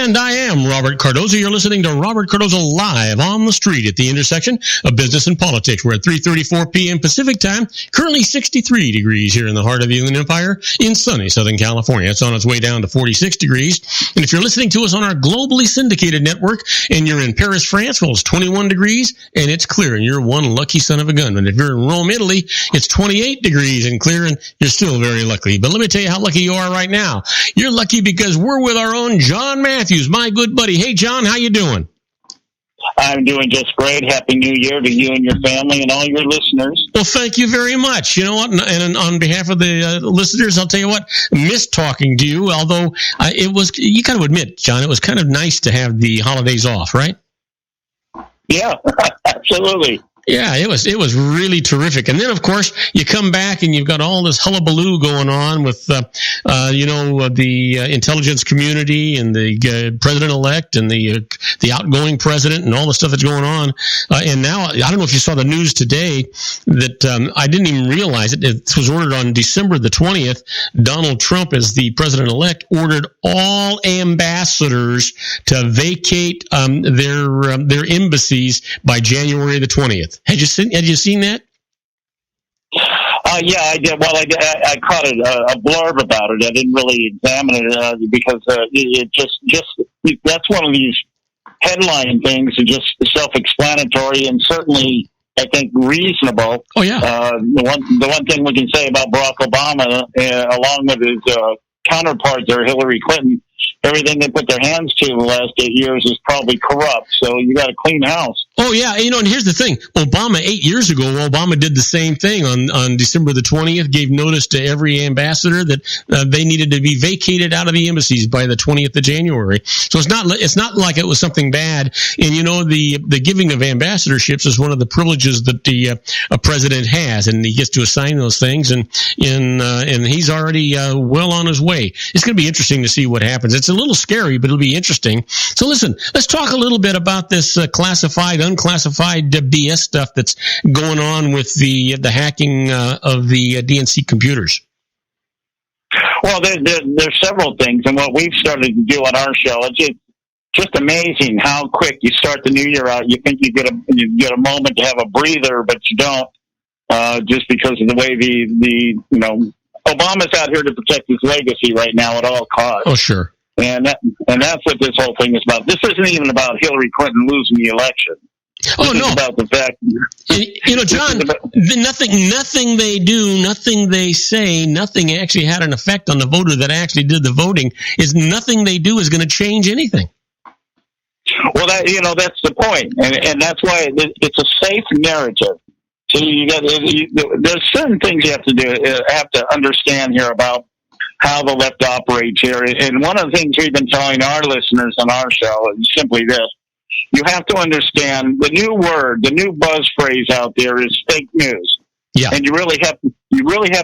And I am Robert Cardoza. You're listening to Robert Cardoza live on the street at the intersection of business and politics. We're at 3:34 p.m. Pacific time, currently 63 degrees here in the heart of the Inland Empire in sunny Southern California. It's on its way down to 46 degrees. And if you're listening to us on our globally syndicated network and you're in Paris, France, well, it's 21 degrees and it's clear, and you're one lucky son of a gun. And if you're in Rome, Italy, it's 28 degrees and clear, and you're still very lucky. But let me tell you how lucky you are right now. You're lucky because we're with our own John Matthews, my good buddy. Hey, John, how you doing? I'm doing just great. Happy New Year to you and your family and all your listeners. Well, thank you very much. You know what? And on behalf of the listeners, I'll tell you what, missed talking to you, although it was, you got to admit, John, it was kind of nice to have the holidays off, right? Yeah, absolutely. Yeah, it was really terrific. And then, of course, you come back and you've got all this hullabaloo going on with, the intelligence community and the president-elect and the outgoing president and all the stuff that's going on. And now, I don't know if you saw the news today that I didn't even realize it. It was ordered on December the 20th. Donald Trump, as the president-elect, ordered all ambassadors to vacate their embassies by January the 20th. Had you seen that? Yeah, I did. Well, I caught a blurb about it. I didn't really examine it because it just that's one of these headline things, and just self-explanatory, and certainly I think reasonable. Oh yeah. The one thing we can say about Barack Obama, along with his counterpart there, Hillary Clinton, everything they put their hands to in the last 8 years is probably corrupt. So you got a clean house. Oh, yeah. And here's the thing. Obama, 8 years ago, Obama did the same thing on December the 20th, gave notice to every ambassador that they needed to be vacated out of the embassies by the 20th of January. So it's not like it was something bad. And, the giving of ambassadorships is one of the privileges that a president has, and he gets to assign those things. And he's already well on his way. It's going to be interesting to see what happens. It's a little scary, but it'll be interesting. So listen, let's talk a little bit about this classified, unclassified BS stuff that's going on with the hacking of the DNC computers. Well, there's several things, and what we've started to do on our show, it's just amazing how quick you start the new year out. You think you get a moment to have a breather, but you don't, just because of the way Obama's out here to protect his legacy right now at all costs. Oh, sure. And that's what this whole thing is about. This isn't even about Hillary Clinton losing the election. Oh, no. It's about the fact. John, nothing they do, nothing they say, nothing actually had an effect on the voter that actually did the voting. Nothing they do is going to change anything. Well, that's the point, and that's why it's a safe narrative. So there's certain things you have to understand here about how the left operates here. And one of the things we've been telling our listeners on our show is simply this. You have to understand the new word, the new buzz phrase out there is fake news. Yeah. And you really have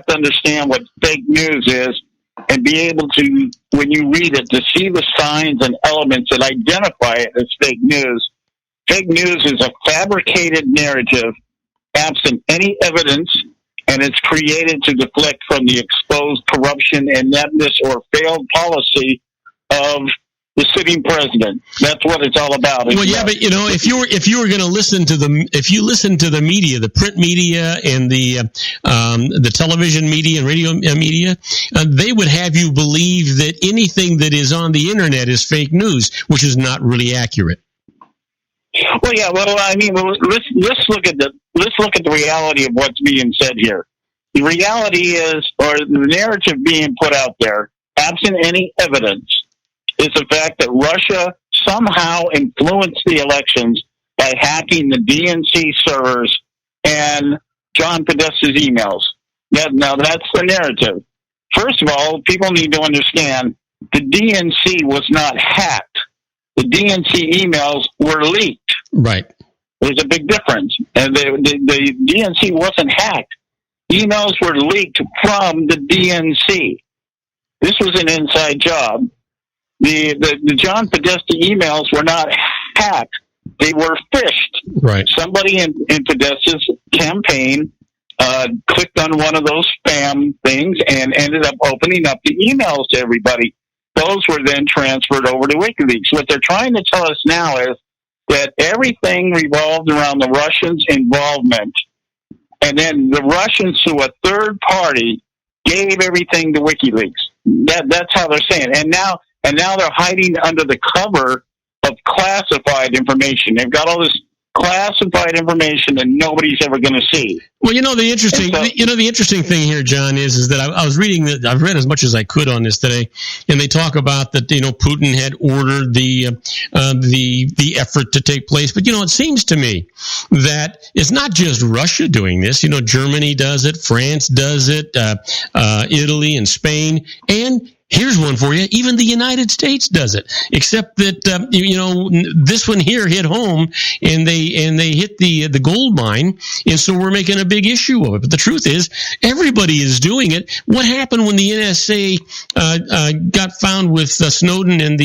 to understand what fake news is and be able to, when you read it, to see the signs and elements that identify it as fake news. Fake news is a fabricated narrative absent any evidence, and it's created to deflect from the exposed corruption, ineptness, or failed policy of the sitting president. That's what it's all about. Well, yeah, but if you were going to listen to if you listen to the media, the print media and the television media and radio media, they would have you believe that anything that is on the internet is fake news, which is not really accurate. Well, yeah. Well, I mean, let's look at the reality of what's being said here. The reality is, or the narrative being put out there, absent any evidence, is the fact that Russia somehow influenced the elections by hacking the DNC servers and John Podesta's emails. Now, that's the narrative. First of all, people need to understand the DNC was not hacked. The DNC emails were leaked. Right. There's a big difference. And the DNC wasn't hacked. Emails were leaked from the DNC. This was an inside job. The John Podesta emails were not hacked. They were phished. Right. Somebody in Podesta's campaign clicked on one of those spam things and ended up opening up the emails to everybody. those were then transferred over to WikiLeaks. What they're trying to tell us now is that everything revolved around the Russians' involvement, and then the Russians, through a third party, gave everything to WikiLeaks. That's how they're saying. And now they're hiding under the cover of classified information. They've got all this classified information that nobody's ever going to see. Well, the interesting thing here, John, is that I was reading that. I've read as much as I could on this today, and they talk about that. Putin had ordered the effort to take place, but it seems to me that it's not just Russia doing this. Germany does it, France does it, Italy and Spain, and here's one for you. Even the United States does it, except that this one here hit home, and they hit the gold mine, and so we're making a big issue of it. But the truth is, everybody is doing it. What happened when the NSA got found with Snowden and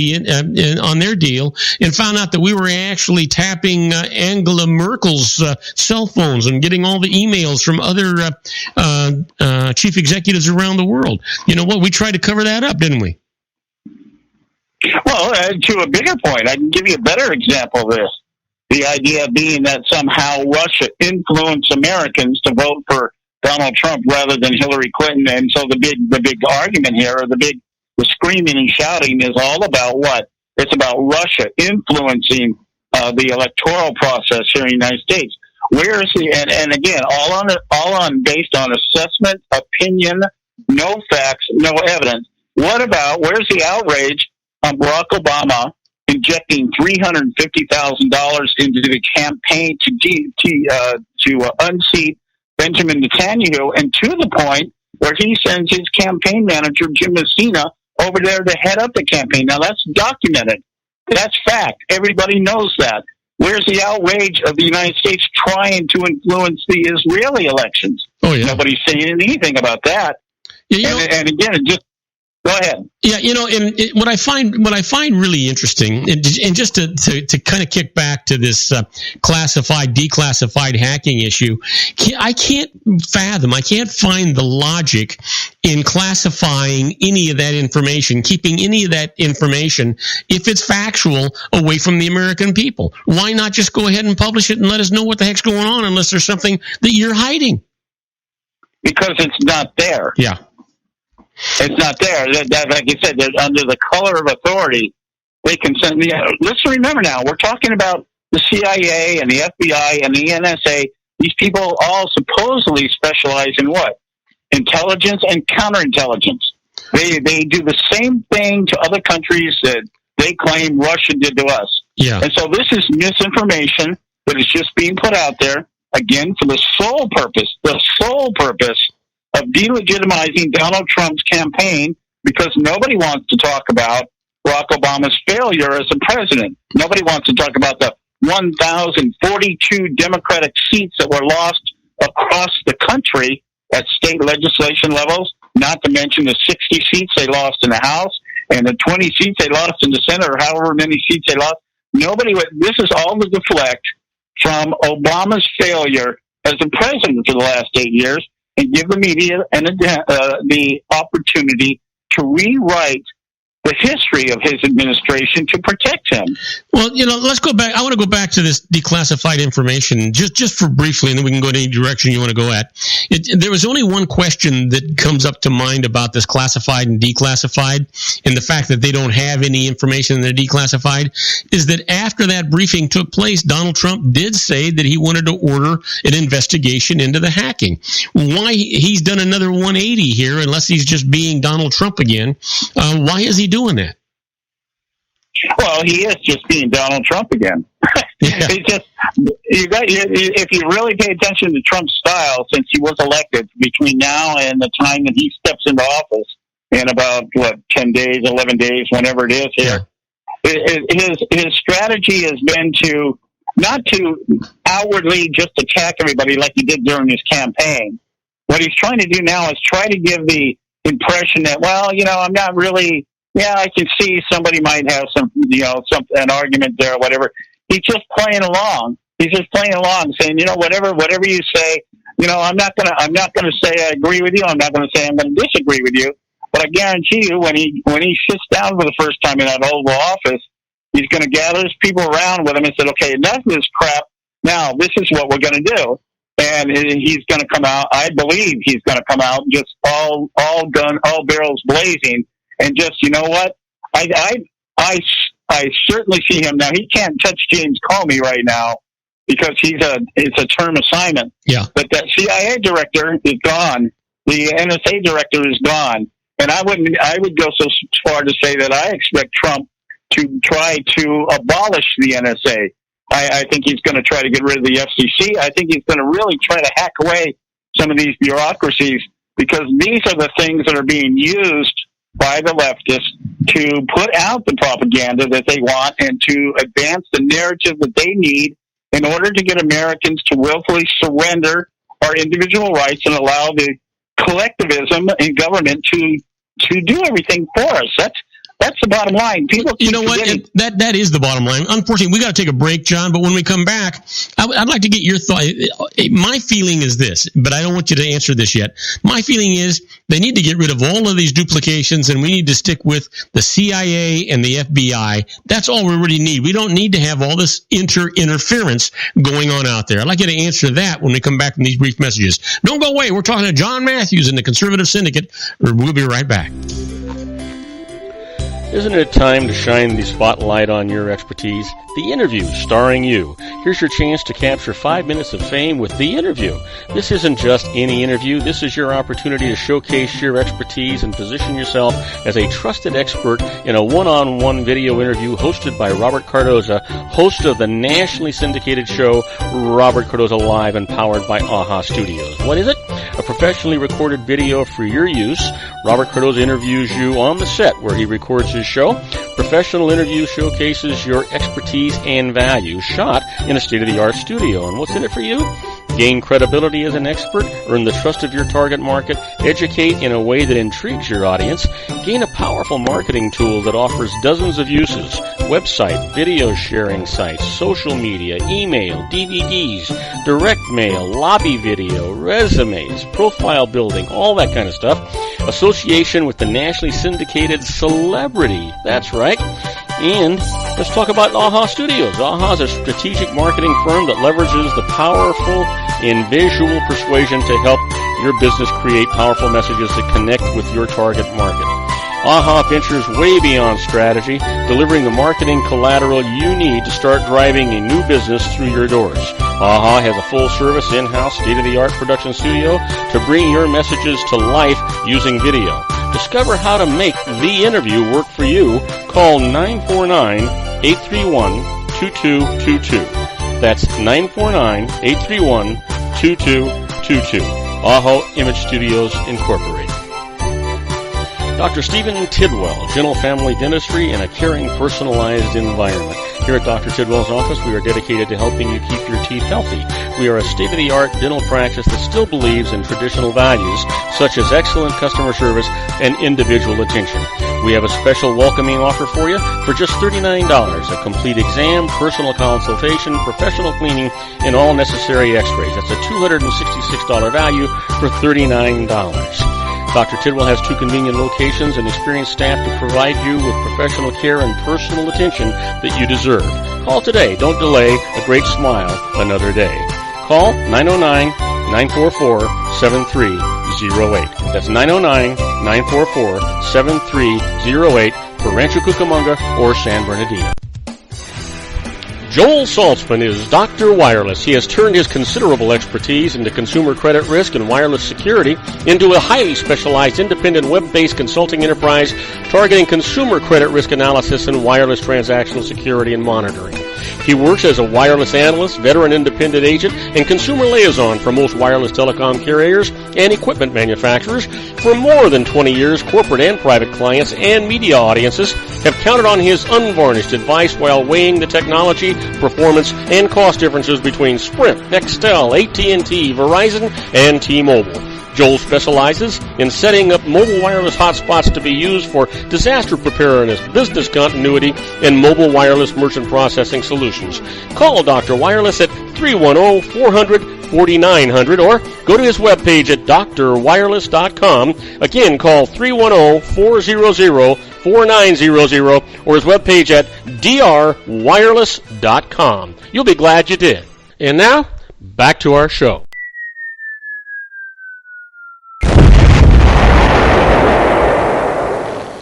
on their deal, and found out that we were actually tapping Angela Merkel's cell phones and getting all the emails from other chief executives around the world? You know what? We tried to cover that up, didn't we? Well, to a bigger point, I can give you a better example of this. The idea being that somehow Russia influenced Americans to vote for Donald Trump rather than Hillary Clinton. And so the big argument here, or the screaming and shouting, is all about what? It's about Russia influencing the electoral process here in the United States. Where is and again, all on based on assessment, opinion, no facts, no evidence. Where's the outrage on Barack Obama injecting $350,000 into the campaign to unseat Benjamin Netanyahu, and to the point where he sends his campaign manager, Jim Messina, over there to head up the campaign? Now, that's documented. That's fact. Everybody knows that. Where's the outrage of the United States trying to influence the Israeli elections? Oh, yeah. Nobody's saying anything about that. Yeah, and again, go ahead. Yeah, and what I find really interesting, and just to kind of kick back to this classified, declassified hacking issue, I can't find the logic in classifying any of that information, keeping any of that information, if it's factual, away from the American people. Why not just go ahead and publish it and let us know what the heck's going on, unless there's something that you're hiding? Because it's not there. Yeah. It's not there. That, like you said, they're under the color of authority. They can send. Let's remember now, we're talking about the CIA and the FBI and the NSA. These people all supposedly specialize in what? Intelligence and counterintelligence. They do the same thing to other countries that they claim Russia did to us. Yeah. And so this is misinformation that is just being put out there, again, for the sole purpose of delegitimizing Donald Trump's campaign, because nobody wants to talk about Barack Obama's failure as a president. Nobody wants to talk about the 1,042 Democratic seats that were lost across the country at state legislation levels, not to mention the 60 seats they lost in the House and the 20 seats they lost in the Senate, or however many seats they lost. This is all to deflect from Obama's failure as a president for the last 8 years, and give the media the opportunity to rewrite the history of his administration to protect him. Well, let's go back. I want to go back to this declassified information just for briefly, and then we can go in any direction you want to go at. There was only one question that comes up to mind about this classified and declassified, and the fact that they don't have any information and they're declassified, is that after that briefing took place, Donald Trump did say that he wanted to order an investigation into the hacking. Why he's done another 180 here, unless he's just being Donald Trump again? Why is he doing that? Well, he is just being Donald Trump again. Yeah. If you really pay attention to Trump's style since he was elected, between now and the time that he steps into office in about 10 days, 11 days, whenever it is here, his strategy has been to not to outwardly just attack everybody like he did during his campaign. What he's trying to do now is try to give the impression that, I'm not really. Yeah, I can see somebody might have an argument there or whatever. He's just playing along. He's just playing along, saying, whatever you say, I'm not gonna say I agree with you. I'm not gonna say I'm gonna disagree with you. But I guarantee you, when he sits down for the first time in that Oval Office, he's going to gather his people around with him and say, okay, enough of this crap. Now, this is what we're going to do. And he's going to come out, I believe he's going to come out just all barrels blazing. And just, you know what? I certainly see him. Now, he can't touch James Comey right now because it's a term assignment. Yeah. But that CIA director is gone. The NSA director is gone. And I would go so far to say that I expect Trump to try to abolish the NSA. I think he's going to try to get rid of the FCC. I think he's going to really try to hack away some of these bureaucracies, because these are the things that are being used by the leftists to put out the propaganda that they want and to advance the narrative that they need in order to get Americans to willfully surrender our individual rights and allow the collectivism in government to do everything for us. That's the bottom line. People, you know what? That is the bottom line. Unfortunately, we got to take a break, John. But when we come back, I'd like to get your thought. My feeling is this, but I don't want you to answer this yet. My feeling is they need to get rid of all of these duplications, and we need to stick with the CIA and the FBI. That's all we really need. We don't need to have all this interference going on out there. I'd like you to answer that when we come back from these brief messages. Don't go away. We're talking to John Matthews in the Conservative Syndicate. We'll be right back. Isn't it time to shine the spotlight on your expertise? The Interview, starring you. Here's your chance to capture 5 minutes of fame with The Interview. This isn't just any interview. This is your opportunity to showcase your expertise and position yourself as a trusted expert in a one-on-one video interview hosted by Robert Cardoza, host of the nationally syndicated show Robert Cardoza Live and powered by AHA Studios. What is it? A professionally recorded video for your use. Robert Cardoza interviews you on the set where he records his show. Professional interview showcases your expertise and value, shot in a state-of-the-art studio. And what's in it for you? Gain credibility as an expert, earn the trust of your target market, educate in a way that intrigues your audience, gain a powerful marketing tool that offers dozens of uses, website, video sharing sites, social media, email, DVDs, direct mail, lobby video, resumes, profile building, all that kind of stuff. Association with the nationally syndicated celebrity. That's right. And let's talk about AHA Studios. AHA is a strategic marketing firm that leverages the powerful in visual persuasion to help your business create powerful messages that connect with your target market. AHA ventures way beyond strategy, delivering the marketing collateral you need to start driving a new business through your doors. AHA has a full-service, in-house, state-of-the-art production studio to bring your messages to life using video. Discover how to make The Interview work for you. Call 949-831-2222. That's 949-831-2222. AHA Image Studios, Incorporated. Dr. Stephen Tidwell, Gentle Family Dentistry in a caring, personalized environment. Here at Dr. Tidwell's office, we are dedicated to helping you keep your teeth healthy. We are a state-of-the-art dental practice that still believes in traditional values, such as excellent customer service and individual attention. We have a special welcoming offer for you for just $39, a complete exam, personal consultation, professional cleaning, and all necessary x-rays. That's a $266 value for $39. Dr. Tidwell has 2 convenient locations and experienced staff to provide you with professional care and personal attention that you deserve. Call today. Don't delay. A great smile another day. Call 909-944-7308. That's 909-944-7308 for Rancho Cucamonga or San Bernardino. Joel Saltzman is Dr. Wireless. He has turned his considerable expertise into consumer credit risk and wireless security into a highly specialized independent web-based consulting enterprise targeting consumer credit risk analysis and wireless transactional security and monitoring. He works as a wireless analyst, veteran independent agent, and consumer liaison for most wireless telecom carriers and equipment manufacturers. For more than 20 years, corporate and private clients and media audiences have counted on his unvarnished advice while weighing the technology, performance, and cost differences between Sprint, Nextel, AT&T, Verizon, and T-Mobile. Joel specializes in setting up mobile wireless hotspots to be used for disaster preparedness, business continuity, and mobile wireless merchant processing solutions. Call Dr. Wireless at 310-400-4600. 4900, or go to his webpage at drwireless.com. Again, call 310-400-4900 or his webpage at drwireless.com. You'll be glad you did. And now, back to our show.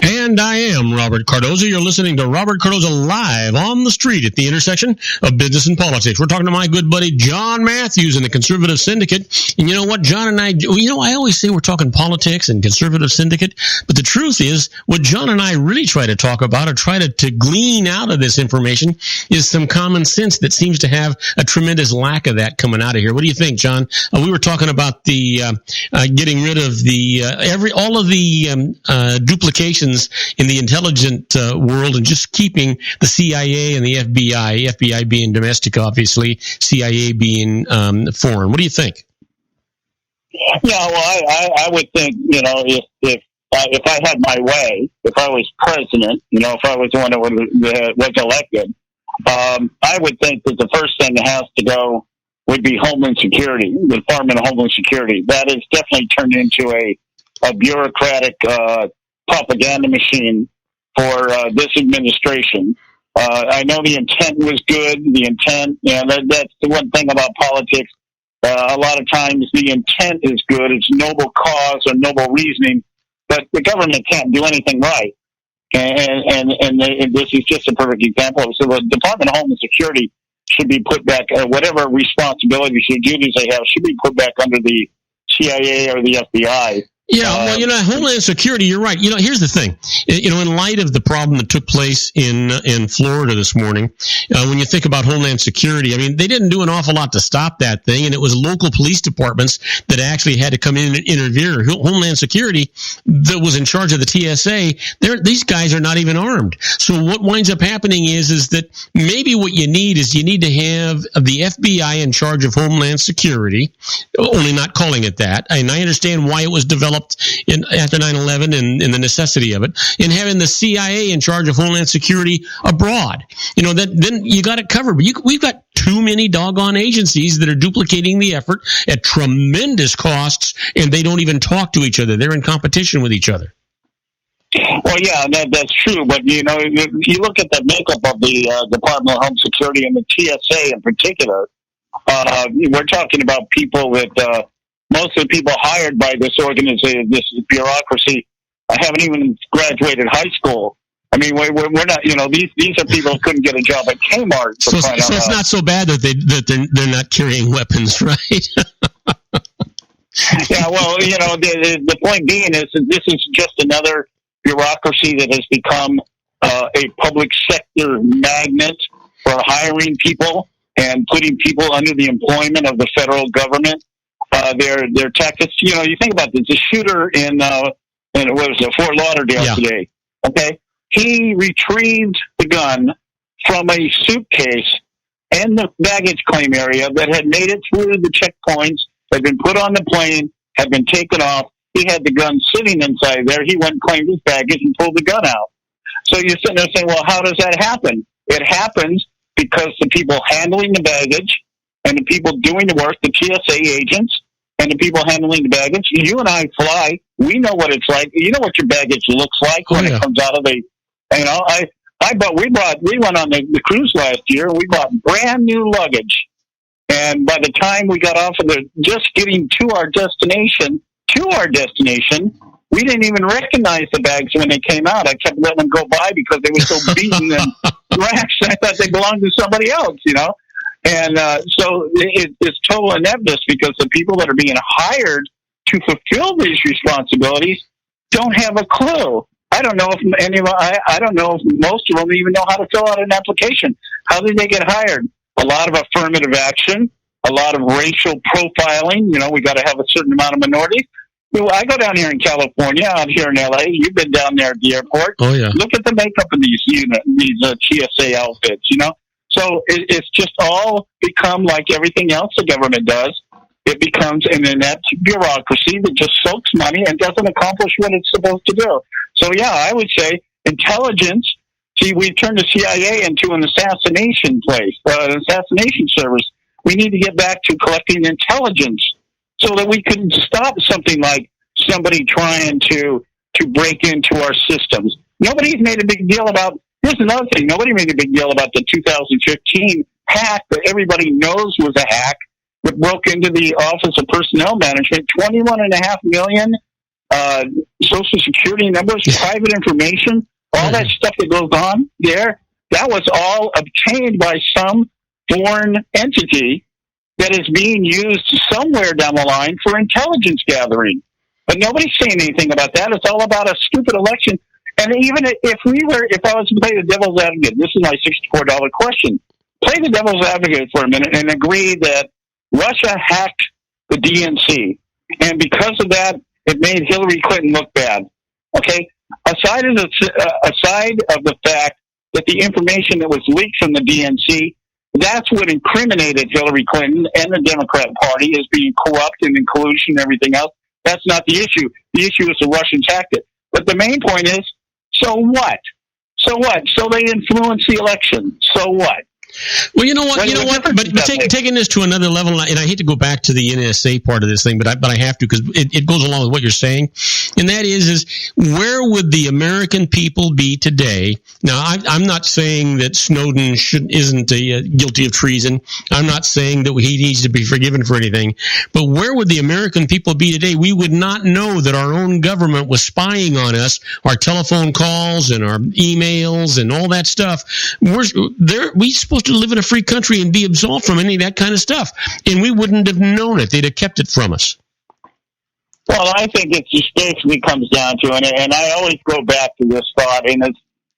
And I am Robert Cardoza. You're listening to Robert Cardoza live on the street at the intersection of business and politics. We're talking to my good buddy John Matthews in the Conservative Syndicate. And you know what, John and I, I always say we're talking politics and Conservative Syndicate, but the truth is what John and I really try to talk about or try to glean out of this information is some common sense that seems to have a tremendous lack of that coming out of here. What do you think, John? We were talking about the getting rid of the all of the duplications in the intelligent world and just keeping the CIA and the FBI being domestic, obviously, CIA being foreign. What do you think? Yeah, well, I would think, if I had my way, if I was president, if I was the one that was elected, I would think that the first thing that has to go would be Homeland Security, the Department of Homeland Security. That is definitely turned into a bureaucratic propaganda machine for this administration. I know the intent was good. The intent, that's the one thing about politics. A lot of times the intent is good. It's noble cause or noble reasoning, but the government can't do anything right. And this is just a perfect example. So the Department of Homeland Security should be put back, whatever responsibilities or duties they have should be put back under the CIA or the FBI. Yeah, well, Homeland Security, you're right. Here's the thing. In light of the problem that took place in Florida this morning, when you think about Homeland Security, I mean, they didn't do an awful lot to stop that thing, and it was local police departments that actually had to come in and interfere. Homeland Security, that was in charge of the TSA, these guys are not even armed. So what winds up happening is that maybe what you need is you need to have the FBI in charge of Homeland Security, only not calling it that. And I understand why it was developed after 9/11 and the necessity of it, and having the CIA in charge of Homeland Security abroad. Then you got it covered. But we've got too many doggone agencies that are duplicating the effort at tremendous costs, and they don't even talk to each other. They're in competition with each other. Well, yeah, that's true. But, you look at the makeup of the Department of Home Security and the TSA in particular. We're talking about people that most of the people hired by this organization, this bureaucracy, haven't even graduated high school. I mean, we're not. These are people who couldn't get a job at Kmart. So it's not so bad that they're not carrying weapons, right? Yeah. Well, the point being is that this is just another bureaucracy that has become a public sector magnet for hiring people and putting people under the employment of the federal government. Their tactics, you think about this, the shooter in Fort Lauderdale today, okay? He retrieved the gun from a suitcase in the baggage claim area that had made it through the checkpoints, had been put on the plane, had been taken off. He had the gun sitting inside there. He went and claimed his baggage and pulled the gun out. So you're sitting there saying, well, how does that happen? It happens because the people handling the baggage and the people doing the work, the TSA agents, and the people handling the baggage. You and I fly. We know what it's like. You know what your baggage looks like when it comes out of the. We went on the cruise last year. We bought brand new luggage, and by the time we got off of just getting to our destination, we didn't even recognize the bags when they came out. I kept letting them go by because they were so beaten and thrashed. I thought they belonged to somebody else, And so it's total ineptness because the people that are being hired to fulfill these responsibilities don't have a clue. I don't know if most of them even know how to fill out an application. How did they get hired? A lot of affirmative action, a lot of racial profiling. We got to have a certain amount of minorities. I go down here in California, out here in LA. You've been down there at the airport. Oh yeah. Look at the makeup of these TSA outfits. So it's just all become like everything else the government does. It becomes an inept bureaucracy that just soaks money and doesn't accomplish what it's supposed to do. So, yeah, I would say intelligence. See, we turned the CIA into an assassination place, an assassination service. We need to get back to collecting intelligence so that we can stop something like somebody trying to break into our systems. Nobody's made a big deal about, here's another thing, nobody made a big deal about the 2015 hack that everybody knows was a hack that broke into the Office of Personnel Management, 21.5 million Social Security numbers, private information, all that stuff that goes on there. That was all obtained by some foreign entity that is being used somewhere down the line for intelligence gathering. But nobody's saying anything about that. It's all about a stupid election. And even if I was to play the devil's advocate, this is my $64 question. Play the devil's advocate for a minute and agree that Russia hacked the DNC. And because of that, it made Hillary Clinton look bad. Okay? Aside of the fact that the information that was leaked from the DNC, that's what incriminated Hillary Clinton and the Democrat Party as being corrupt and in collusion and everything else. That's not the issue. The issue is the Russians hacked it. But the main point is, so what? So what? So they influence the election. So what? Well, you know what? But taking this to another level, and I hate to go back to the NSA part of this thing, but I have to because it goes along with what you're saying, and that is where would the American people be today? Now, I'm not saying that Snowden isn't guilty of treason. I'm not saying that he needs to be forgiven for anything. But where would the American people be today? We would not know that our own government was spying on us, our telephone calls and our emails and all that stuff. We're supposed to live in a free country and be absolved from any of that kind of stuff. And we wouldn't have known it. They'd have kept it from us. Well, I think it just basically comes down to it, and I always go back to this thought, and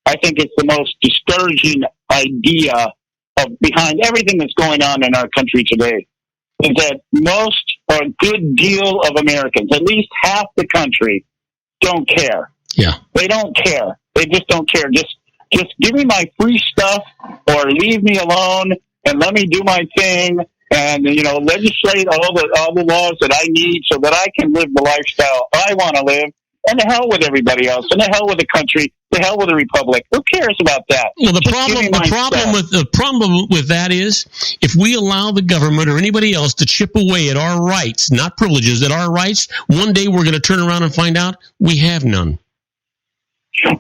I think it's the most discouraging idea behind everything that's going on in our country today, is that most or a good deal of Americans, at least half the country, don't care. Yeah. They don't care. They just don't care. Just give me my free stuff or leave me alone and let me do my thing and, legislate all the laws that I need so that I can live the lifestyle I want to live. And the hell with everybody else. And the hell with the country. The hell with the republic. Who cares about that? Well, the problem with that is if we allow the government or anybody else to chip away at our rights, not privileges, at our rights, one day we're going to turn around and find out we have none.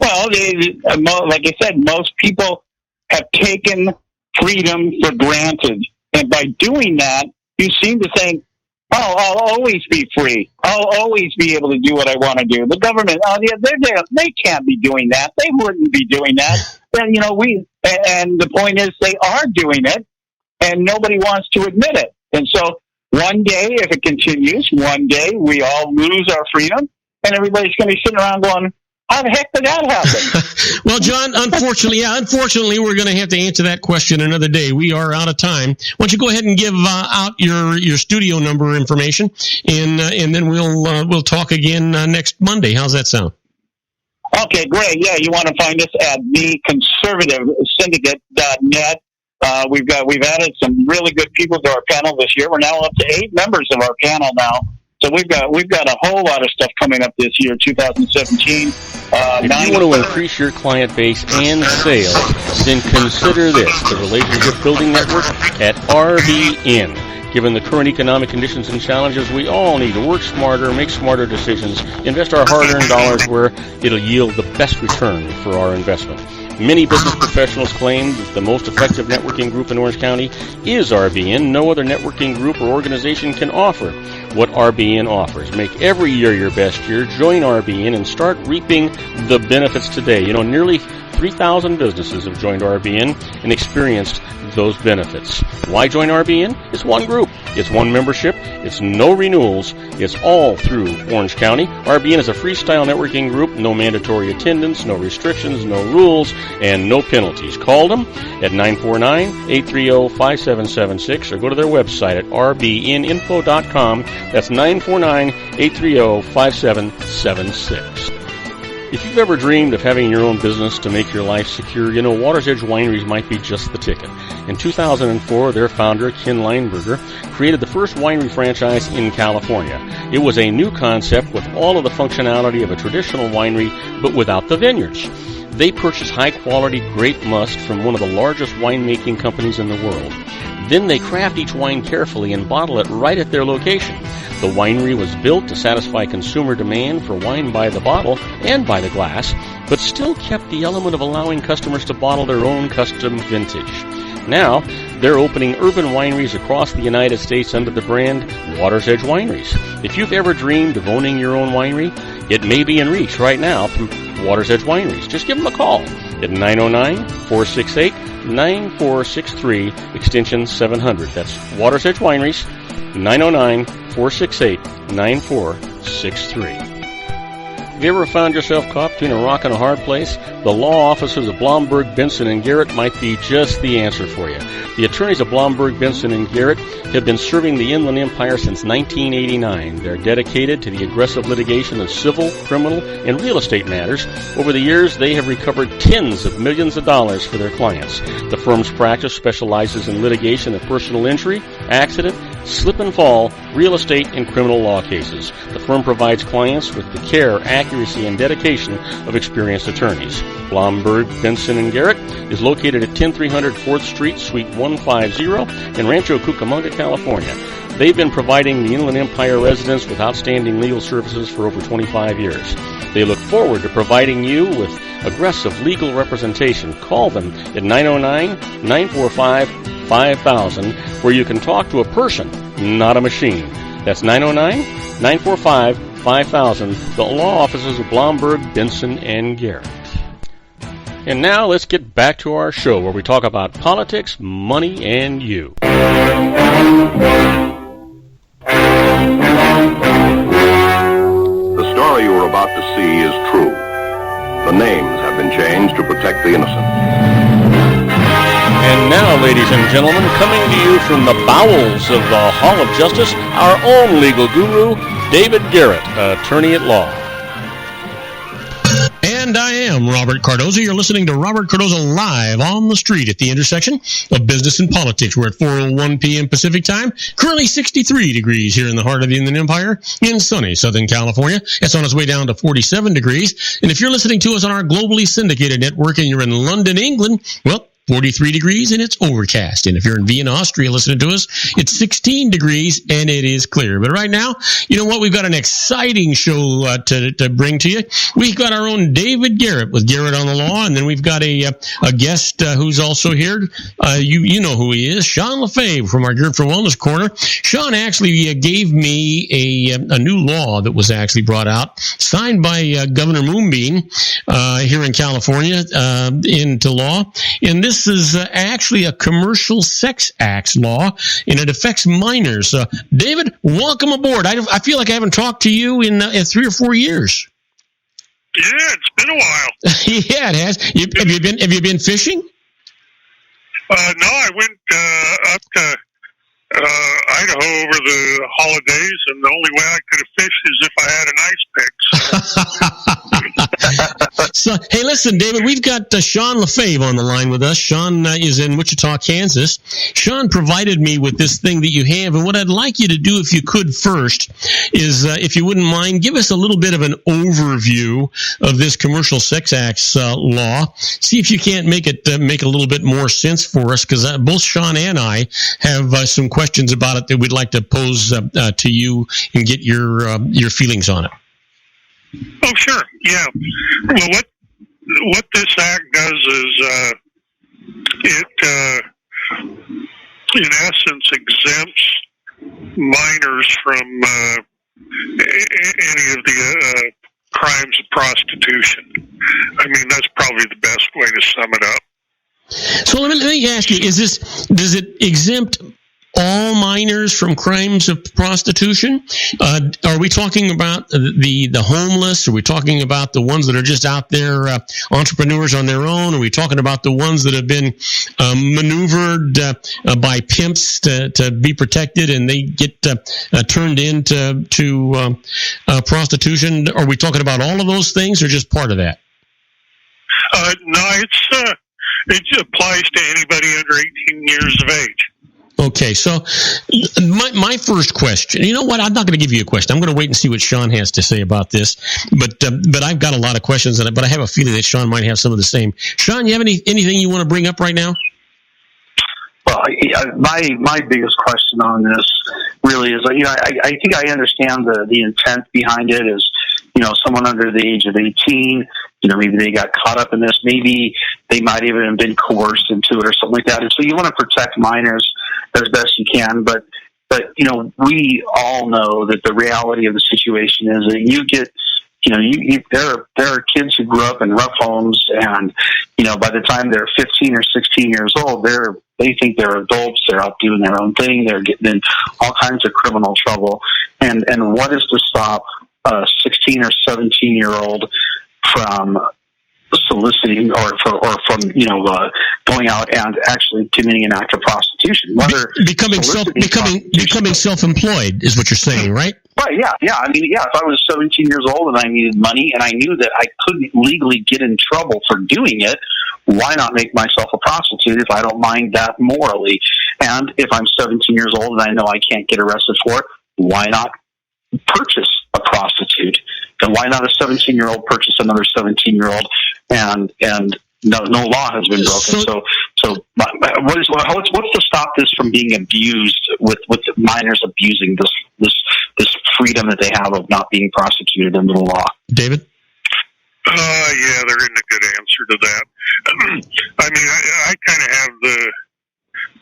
Well, like I said, most people have taken freedom for granted. And by doing that, you seem to think, I'll always be free. I'll always be able to do what I want to do. The government, they can't be doing that. They wouldn't be doing that. And, and the point is they are doing it, and nobody wants to admit it. And so one day, if it continues, one day we all lose our freedom, and everybody's going to be sitting around going, how the heck did that happen? Well, John, unfortunately, we're going to have to answer that question another day. We are out of time. Why don't you go ahead and give out your studio number information, and then we'll talk again next Monday. How's that sound? Okay, great. Yeah, you want to find us at theconservativesyndicate.net. We've added some really good people to our panel this year. We're now up to 8 members of our panel now. So we've got a whole lot of stuff coming up this year, 2017. If you want to increase your client base and sales, then consider this, the Relationship Building Network at RBN. Given the current economic conditions and challenges, we all need to work smarter, make smarter decisions, invest our hard-earned dollars where it'll yield the best return for our investment. Many business professionals claim that the most effective networking group in Orange County is RBN. No other networking group or organization can offer what RBN offers. Make every year your best year. Join RBN and start reaping the benefits today. Nearly 3,000 businesses have joined RBN and experienced those benefits. Why join RBN? It's one group. It's one membership. It's no renewals. It's all through Orange County. RBN is a freestyle networking group. No mandatory attendance, no restrictions, no rules, and no penalties. Call them at 949-830-5776 or go to their website at rbninfo.com. That's 949-830-5776. If you've ever dreamed of having your own business to make your life secure, Water's Edge Wineries might be just the ticket. In 2004, their founder, Ken Lineberger, created the first winery franchise in California. It was a new concept with all of the functionality of a traditional winery, but without the vineyards. They purchased high-quality grape must from one of the largest winemaking companies in the world. Then they craft each wine carefully and bottle it right at their location. The winery was built to satisfy consumer demand for wine by the bottle and by the glass, but still kept the element of allowing customers to bottle their own custom vintage. Now, they're opening urban wineries across the United States under the brand Water's Edge Wineries. If you've ever dreamed of owning your own winery, it may be in reach right now through Water's Edge Wineries. Just give them a call at 909-468-9463, extension 700. That's Water's Edge Wineries, 909-468-9463. Have you ever found yourself caught between a rock and a hard place? The law offices of Blomberg, Benson & Garrett might be just the answer for you. The attorneys of Blomberg, Benson & Garrett have been serving the Inland Empire since 1989. They're dedicated to the aggressive litigation of civil, criminal, and real estate matters. Over the years, they have recovered tens of millions of dollars for their clients. The firm's practice specializes in litigation of personal injury, accident, slip and fall, real estate, and criminal law cases. The firm provides clients with the care, accuracy, and dedication of experienced attorneys. Blomberg, Benson & Garrett is located at 10300 4th Street, Suite 150 in Rancho Cucamonga, California. They've been providing the Inland Empire residents with outstanding legal services for over 25 years. They look forward to providing you with aggressive legal representation. Call them at 909-945-5000, where you can talk to a person, not a machine. That's 909-945-5000, the law offices of Blomberg, Benson & Garrett. And now let's get back to our show where we talk about politics, money, and you. The story you are about to see is true. The names have been changed to protect the innocent. And now, ladies and gentlemen, coming to you from the bowels of the Hall of Justice, our own legal guru, David Garrett, attorney at law. And I am Robert Cardoza. You're listening to Robert Cardoza live on the street at the intersection of business and politics. We're at 4:01 p.m. Pacific time. Currently 63 degrees here in the heart of the Inland Empire in sunny Southern California. It's on its way down to 47 degrees. And if you're listening to us on our globally syndicated network and you're in London, England, well, 43 degrees and it's overcast. And if you're in Vienna, Austria, listening to us, it's 16 degrees and it is clear. But right now, you know what? We've got an exciting show to bring to you. We've got our own David Garrett with Garrett on the Law, and then we've got a guest who's also here. You know who he is, Sean Lefebvre from our Garrett for Wellness Corner. Sean actually gave me a new law that was actually brought out, signed by Governor Moonbeam here in California into law. And this is actually a commercial sex acts law, and it affects minors. David, welcome aboard. I feel like I haven't talked to you in 3 or 4 years. Yeah, it's been a while. Yeah, it has. Have you been fishing? No, I went up to Idaho over the holidays, and the only way I could have fished is if I had an ice pick. So, hey, listen, David, we've got Sean Lefebvre on the line with us. Sean is in Wichita, Kansas. Sean provided me with this thing that you have, and what I'd like you to do, if you could first, is, if you wouldn't mind, give us a little bit of an overview of this commercial sex acts law. See if you can't make it make a little bit more sense for us, because both Sean and I have some questions about it that we'd like to pose to you and get your feelings on it. Oh, sure. Yeah. Well, what this act does is it, in essence, exempts minors from any of the crimes of prostitution. I mean, that's probably the best way to sum it up. So let me ask you: does it exempt all minors from crimes of prostitution? Are we talking about the homeless? Are we talking about the ones that are just out there, entrepreneurs on their own? Are we talking about the ones that have been maneuvered by pimps to be protected and they get turned into prostitution? Are we talking about all of those things or just part of that? No, it applies to anybody under 18 years of age. Okay, so my first question, you know what, I'm not going to give you a question. I'm going to wait and see what Sean has to say about this, but I've got a lot of questions, but I have a feeling that Sean might have some of the same. Sean, you have anything you want to bring up right now? Well, my biggest question on this really is, I think I understand the intent behind it is, someone under the age of 18, maybe they got caught up in this, maybe they might even have been coerced into it or something like that. And so you want to protect minors as best you can, but we all know that the reality of the situation is that you get, there are kids who grew up in rough homes, and by the time they're 15 or 16 years old, they think they're adults. They're out doing their own thing. They're getting in all kinds of criminal trouble. And what is to stop a 16 or 17-year-old from soliciting or from going out and actually committing an act of prostitution? Becoming self-employed is what you're saying, right? Right, yeah. I mean, if I was 17 years old and I needed money and I knew that I couldn't legally get in trouble for doing it, why not make myself a prostitute if I don't mind that morally? And if I'm 17 years old and I know I can't get arrested for it, why not purchase a prostitute? And why not a 17-year-old purchase another 17-year-old? And no law has been broken. So what's to stop this from being abused with minors abusing this freedom that they have of not being prosecuted under the law? David? Yeah, there isn't a good answer to that. I mean, I kind of have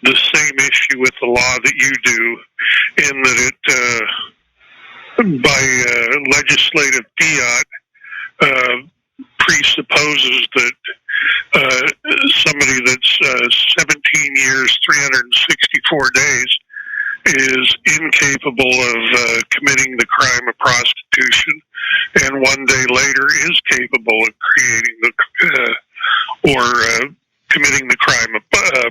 the same issue with the law that you do, in that it by legislative fiat presupposes that somebody that's 17 years, 364 days is incapable of committing the crime of prostitution, and one day later is capable of creating committing the crime of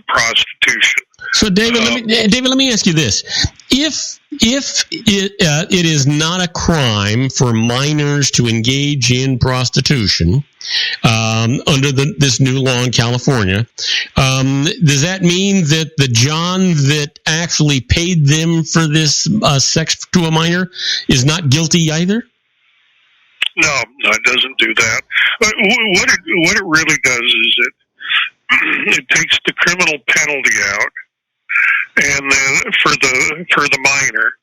prostitution. So, David, let me ask you this: If it is not a crime for minors to engage in prostitution under this new law in California, does that mean that the John that actually paid them for this sex to a minor is not guilty either? No, it doesn't do that. What it really does is it takes the criminal penalty out, and then for the minor,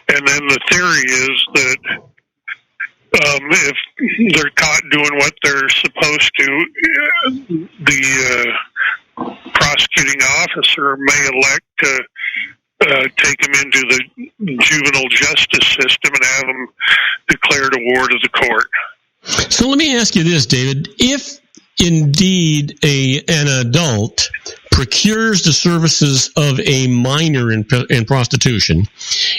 and then the theory is that if they're caught doing what they're supposed to, the prosecuting officer may elect to take them into the juvenile justice system and have them declared a ward of the court. So let me ask you this, David: if indeed an adult procures the services of a minor in prostitution,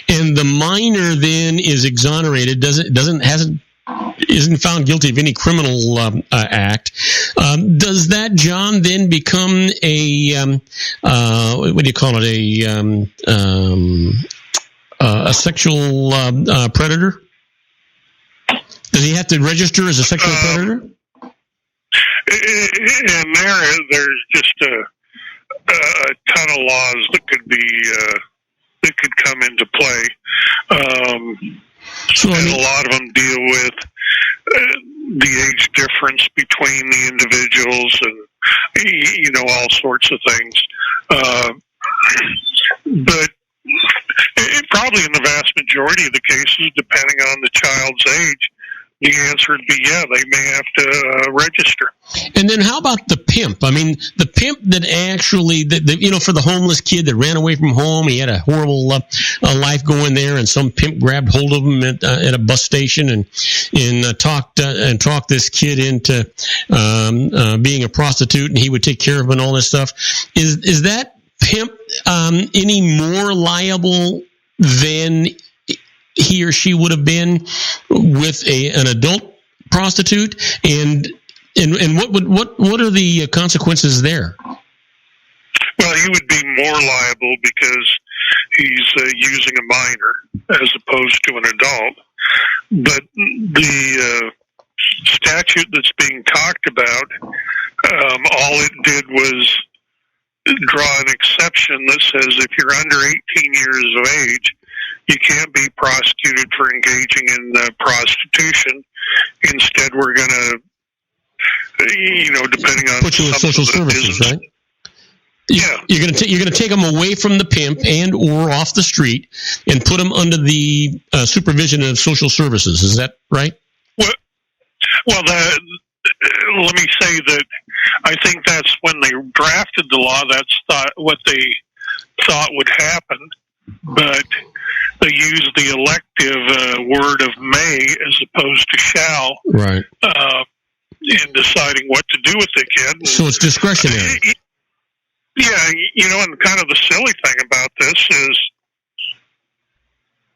and the minor then is exonerated, isn't found guilty of any criminal act, does that John then become a what do you call it, a sexual predator? Does he have to register as a sexual predator? And there's just a ton of laws that could come into play. And a lot of them deal with the age difference between the individuals and, all sorts of things. But probably in the vast majority of the cases, depending on the child's age, the answer would be, yeah, they may have to register. And then how about the pimp? I mean, the pimp that actually, for the homeless kid that ran away from home, he had a horrible life going there, and some pimp grabbed hold of him at a bus station and talked this kid into being a prostitute, and he would take care of him and all this stuff. Is that pimp any more liable than he or she would have been with an adult prostitute, and what are the consequences there? Well, he would be more liable because he's using a minor as opposed to an adult. But the statute that's being talked about, all it did was draw an exception that says if you're under 18 years of age, you can't be prosecuted for engaging in prostitution. Instead, we're going to, depending on put you in social services, right? Yeah. You're gonna take them away from the pimp and or off the street and put them under the supervision of social services. Is that right? Well, let me say that I think that's when they drafted the law. That's what they thought would happen, but they used the elective word of may as opposed to shall, right? In deciding what to do with the kid. So it's discretionary. Yeah, and kind of the silly thing about this is,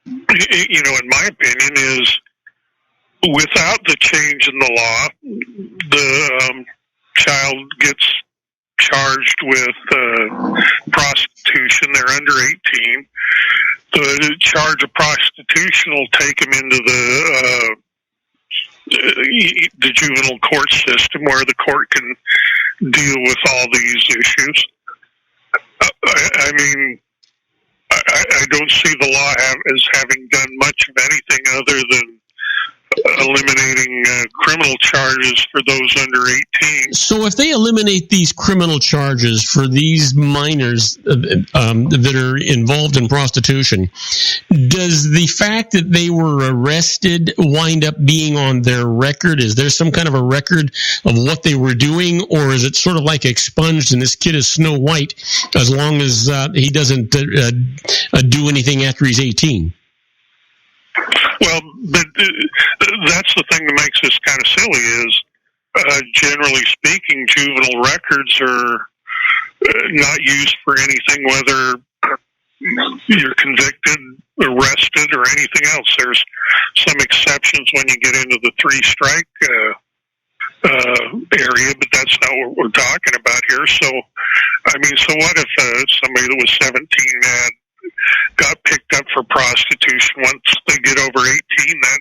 in my opinion, is without the change in the law, the child gets charged with prostitution. They're under 18. The charge of prostitution will take them into the juvenile court system, where the court can deal with all these issues. I mean, I don't see the law as having done much of anything other than eliminating criminal charges for those under 18. So if they eliminate these criminal charges for these minors that are involved in prostitution, does the fact that they were arrested wind up being on their record? Is there some kind of a record of what they were doing, or is it sort of like expunged and this kid is Snow White as long as he doesn't do anything after he's 18? Well, but that's the thing that makes this kind of silly is, generally speaking, juvenile records are not used for anything, whether you're convicted, arrested, or anything else. There's some exceptions when you get into the three-strike area, but that's not what we're talking about here. So, I mean, so what if somebody that was 17 got picked up for prostitution? Once they get over 18, that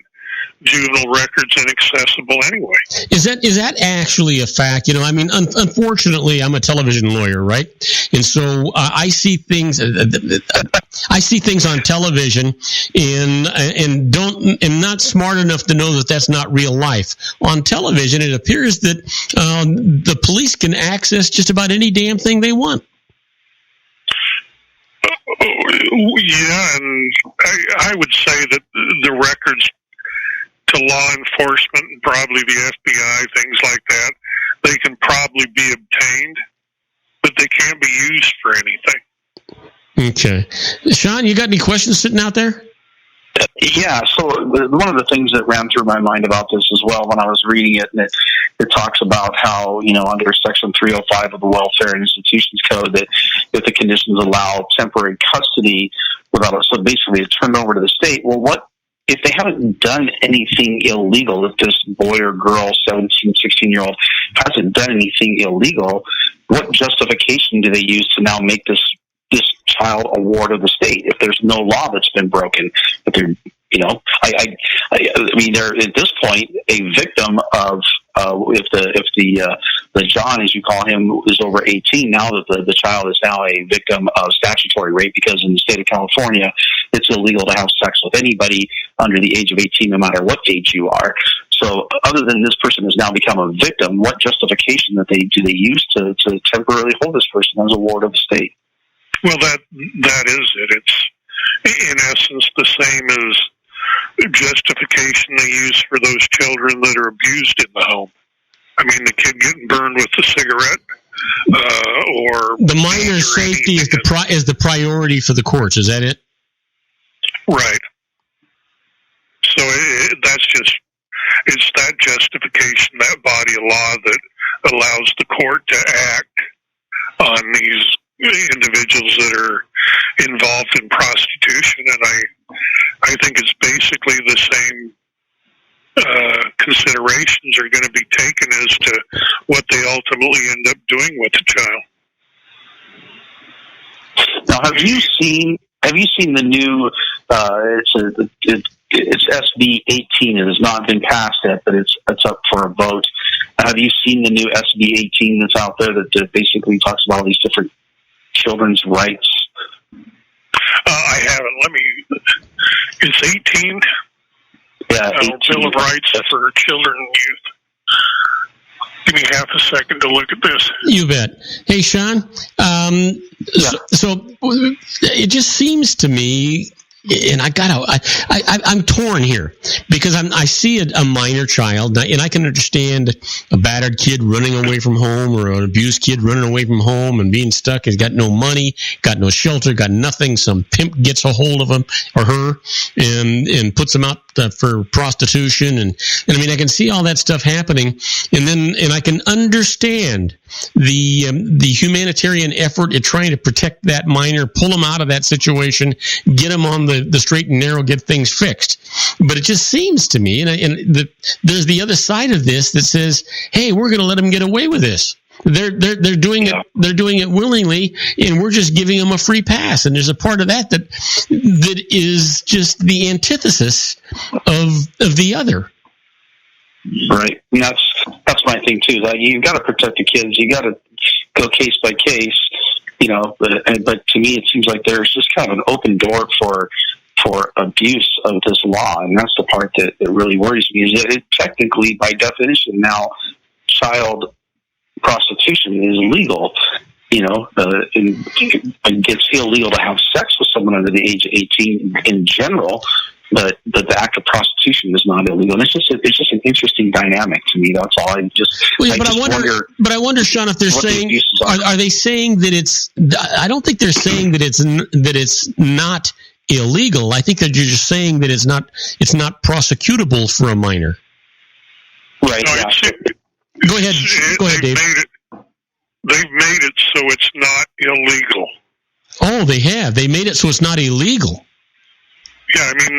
juvenile record's inaccessible anyway. Is that actually a fact? I mean, unfortunately, I'm a television lawyer, right? And so I see things. I see things on television, and not smart enough to know that that's not real life. On television, it appears that the police can access just about any damn thing they want. Yeah, and I would say that the records to law enforcement and probably the FBI, things like that, they can probably be obtained, but they can't be used for anything. Okay. Sean, you got any questions sitting out there? Yeah, so one of the things that ran through my mind about this as well when I was reading it, and it talks about how, under Section 305 of the Welfare and Institutions Code, that if the conditions allow temporary custody so basically it's turned over to the state. Well, what if they haven't done anything illegal? If this boy or girl, 17, 16-year-old, hasn't done anything illegal, what justification do they use to now make this child a ward of the state if there's no law that's been broken? But they're, I mean, they're at this point a victim of if the John, as you call him, is over 18. Now that the child is now a victim of statutory rape, because in the state of California, it's illegal to have sex with anybody under the age of 18, no matter what age you are. So, other than this person has now become a victim, what justification do they use to temporarily hold this person as a ward of the state? Well, that is it. It's in essence the same as justification they use for those children that are abused in the home. I mean, the kid getting burned with a cigarette, or the minor's safety is the priority for the courts. Is that it? Right. So it's that justification, that body of law that allows the court to act on these individuals that are involved in prostitution, and I think it's basically the same considerations are going to be taken as to what they ultimately end up doing with the child. Now, have you seen the new? It's SB 18. It has not been passed yet, but it's up for a vote. Have you seen the new SB 18 that's out there that basically talks about all these different children's rights? I haven't. It's 18. Yeah, 18. Bill of Rights for Children and Youth. Give me half a second to look at this. You bet. Hey, Sean. So it just seems to me, and I'm torn here because I see a minor child, and I can understand a battered kid running away from home or an abused kid running away from home and being stuck. Has got no money, got no shelter, got nothing. Some pimp gets a hold of him or her and puts them out for prostitution. And I mean, I can see all that stuff happening, and I can understand the humanitarian effort at trying to protect that minor, pull them out of that situation, get them on the straight and narrow, get things fixed. But it just seems to me, there's the other side of this that says, "Hey, we're going to let them get away with this. They're doing it. They're doing it willingly, and we're just giving them a free pass." And there's a part of that is just the antithesis of the other. Right. And that's my thing too. Like, you've got to protect the kids. You got to go case by case. But to me, it seems like there's just kind of an open door for abuse of this law, and that's the part that really worries me. Is that it technically, by definition, now child prostitution is legal. It's illegal to have sex with someone under the age of 18 in general, but the act of prostitution is not illegal. And it's just an interesting dynamic to me. That's all. I wonder, Sean, if they're saying, are they saying that it's? I don't think they're saying that it's not illegal. I think that you're just saying that it's not prosecutable for a minor. Right. No, yeah. Go ahead, Dave. They've made it so it's not illegal. Oh, they have. They made it so it's not illegal. Yeah, I mean,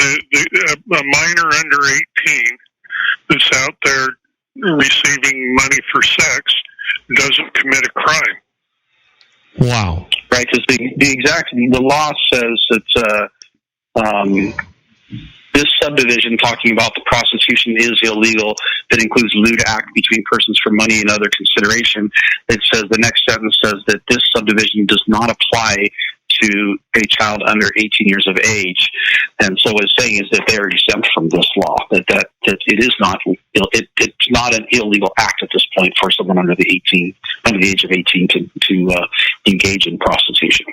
a minor under 18 that's out there receiving money for sex doesn't commit a crime. Wow. Right, because the law says that this subdivision, talking about the prostitution is illegal, that includes lewd act between persons for money and other consideration. It says, the next sentence says that this subdivision does not apply to a child under 18 years of age. And so what it's saying is that they're exempt from this law, that it is not, it's not an illegal act at this point for someone under the age of 18 to engage in prostitution.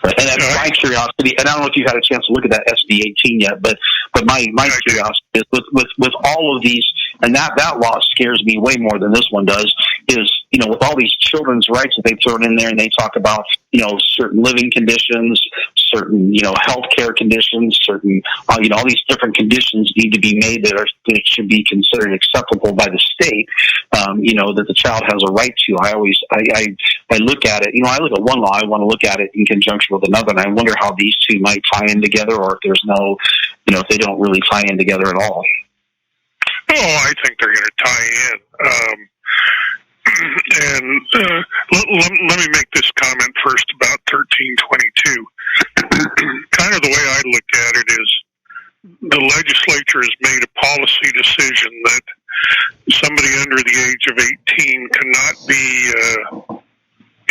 And that's my curiosity, and I don't know if you've had a chance to look at that SB 18 yet, but my curiosity is with all of these, and that law scares me way more than this one does, is, with all these children's rights that they've thrown in there, and they talk about, certain living conditions, certain, healthcare conditions, certain, all these different conditions need to be made that should be considered acceptable by the state, that the child has a right to. I look at it, I look at one law, I want to look at it in conjunction with another, and I wonder how these two might tie in together, or if there's no, if they don't really tie in together at all. Oh, I think they're going to tie in. And let me make this comment first about 1322. Kind of the way I look at it is the legislature has made a policy decision that somebody under the age of 18 cannot be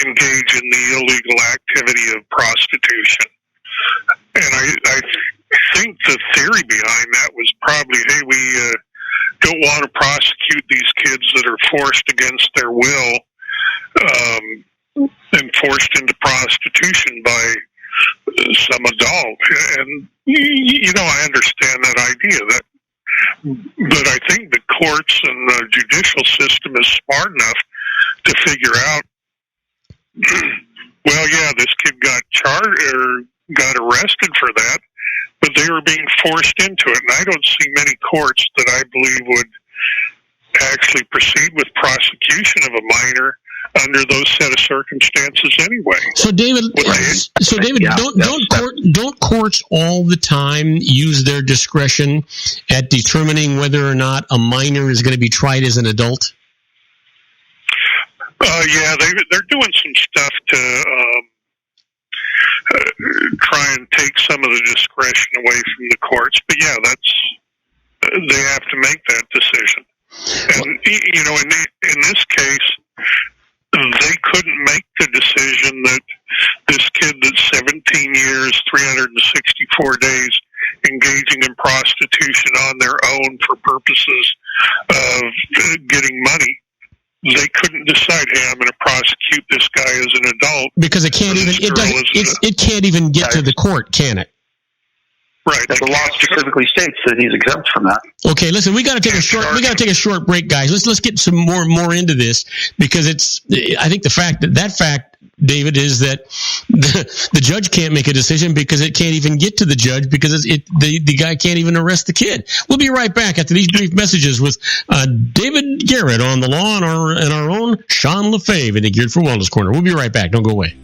engaged in the illegal activity of prostitution. And I think the theory behind that was probably, hey, we don't want to prosecute these kids that are forced against their will and forced into prostitution by some adult. And, I understand that idea. But I think the courts and the judicial system is smart enough to figure out, well, yeah, this kid got charged or got arrested for that, but they were being forced into it. And I don't see many courts that I believe would actually proceed with prosecution of a minor under those set of circumstances anyway. So David, don't courts all the time use their discretion at determining whether or not a minor is going to be tried as an adult? Yeah, they're doing some stuff to try and take some of the discretion away from the courts. But yeah, they have to make that decision. And in this case, they couldn't make the decision that this kid that's 17 years, 364 days, engaging in prostitution on their own for purposes of getting money they couldn't decide, hey, I'm going to prosecute this guy as an adult because it can't even it can't even get to the court, can it? Right. The law specifically states that he's exempt from that. Okay, listen, we got to take a short break, guys. Let's get some more into this, because I think the fact, David, is that the judge can't make a decision because it can't even get to the judge, because the guy can't even arrest the kid. We'll be right back after these brief messages with David Garrett on the law and our own Sean Lefebvre in the Geared for Wellness Corner. We'll be right back. Don't go away.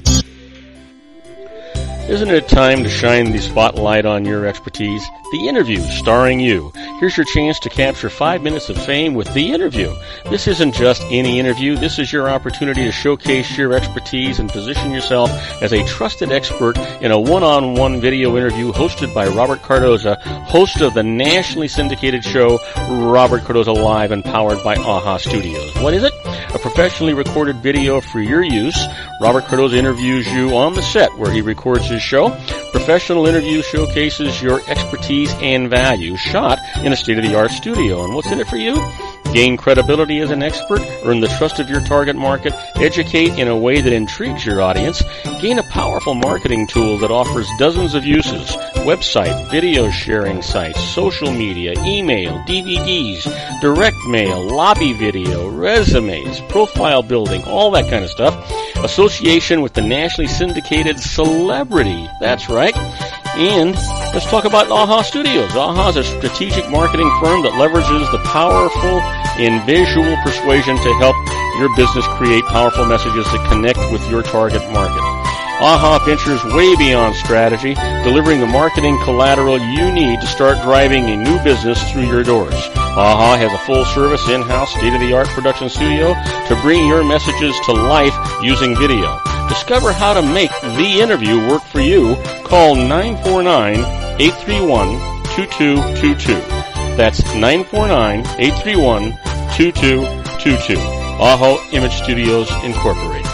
Isn't it time to shine the spotlight on your expertise? The Interview, starring you. Here's your chance to capture 5 minutes of fame with The Interview. This isn't just any interview. This is your opportunity to showcase your expertise and position yourself as a trusted expert in a one-on-one video interview hosted by Robert Cardoza, host of the nationally syndicated show Robert Cardoza Live and powered by AHA Studios. What is it? A professionally recorded video for your use. Robert Cardoza interviews you on the set where he records his show. Professional interview showcases your expertise and value, shot in a state-of-the-art studio. And what's in it for you? Gain credibility as an expert, earn the trust of your target market, educate in a way that intrigues your audience, gain a powerful marketing tool that offers dozens of uses: website, video sharing sites, social media, email, DVDs, direct mail, lobby video, resumes, profile building, all that kind of stuff. Association with the nationally syndicated celebrity. That's right. And let's talk about AHA Studios. AHA is a strategic marketing firm that leverages the powerful and visual persuasion to help your business create powerful messages that connect with your target market. AHA ventures way beyond strategy, delivering the marketing collateral you need to start driving a new business through your doors. AHA has a full-service, in-house, state-of-the-art production studio to bring your messages to life using video. Discover how to make The Interview work for you. Call 949-831-2222. That's 949-831-2222. AHA Image Studios Incorporated.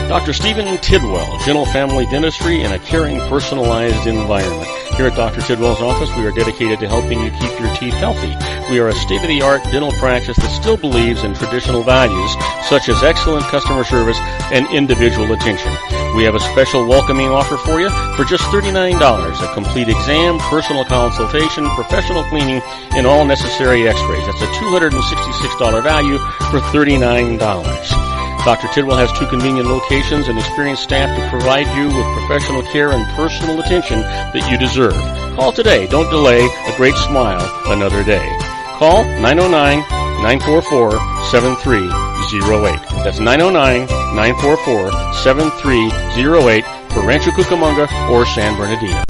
Dr. Stephen Tidwell, General Family Dentistry in a caring, personalized environment. Here at Dr. Tidwell's office, we are dedicated to helping you keep your teeth healthy. We are a state-of-the-art dental practice that still believes in traditional values, such as excellent customer service and individual attention. We have a special welcoming offer for you for just $39, a complete exam, personal consultation, professional cleaning, and all necessary x-rays. That's a $266 value for $39. Dr. Tidwell has 2 convenient locations and experienced staff to provide you with professional care and personal attention that you deserve. Call today. Don't delay. A great smile another day. Call 909-944-7308. That's 909-944-7308 for Rancho Cucamonga or San Bernardino.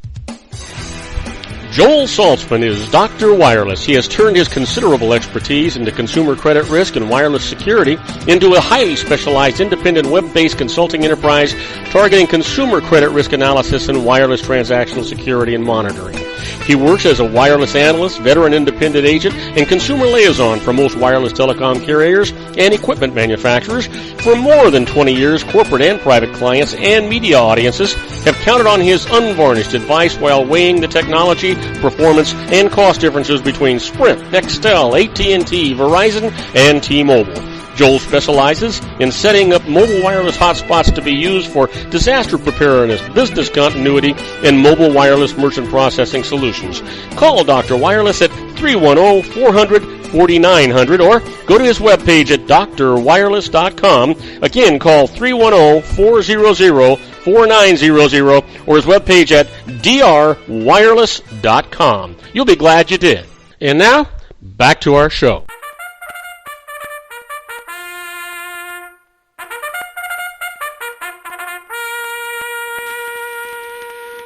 Joel Saltzman is Dr. Wireless. He has turned his considerable expertise into consumer credit risk and wireless security into a highly specialized independent web-based consulting enterprise targeting consumer credit risk analysis and wireless transactional security and monitoring. He works as a wireless analyst, veteran independent agent, and consumer liaison for most wireless telecom carriers and equipment manufacturers. For more than 20 years, corporate and private clients and media audiences have counted on his unvarnished advice while weighing the technology, performance, and cost differences between Sprint, Nextel, AT&T, Verizon, and T-Mobile. Joel specializes in setting up mobile wireless hotspots to be used for disaster preparedness, business continuity, and mobile wireless merchant processing solutions. Call Dr. Wireless at 310-400-4900 or go to his webpage at drwireless.com. Again, call 310-400-4900 or his webpage at drwireless.com. You'll be glad you did. And now, back to our show.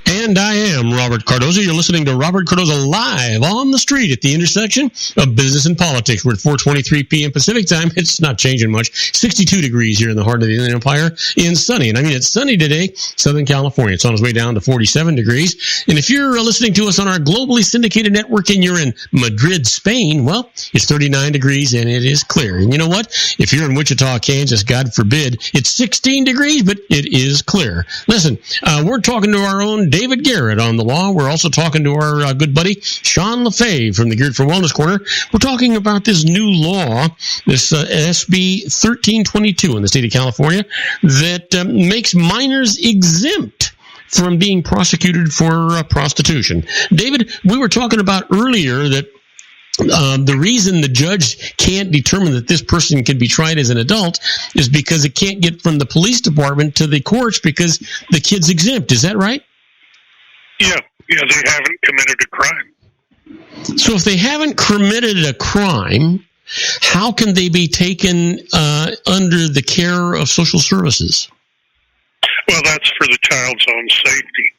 And I am Robert Cardoza. You're listening to Robert Cardoza Live on the street at the intersection of business and politics. We're at 4:23 p.m. Pacific time. It's not changing much. 62 degrees here in the heart of the Inland Empire in sunny. And I mean, it's sunny today, Southern California. It's on its way down to 47 degrees. And if you're listening to us on our globally syndicated network and you're in Madrid, Spain, well, it's 39 degrees and it is clear. And you know what? If you're in Wichita, Kansas, God forbid, it's 16 degrees, but it is clear. Listen, we're talking to our own David David Garrett on the law. We're also talking to our good buddy, Sean LaFay from the Geared for Wellness Corner. We're talking about this new law, this SB 1322 in the state of California, that makes minors exempt from being prosecuted for prostitution. David, we were talking about earlier that the reason the judge can't determine that this person can be tried as an adult is because it can't get from the police department to the courts because the kid's exempt. Is that right? Yeah, they haven't committed a crime. So if they haven't committed a crime, how can they be taken under the care of social services? Well, that's for the child's own safety.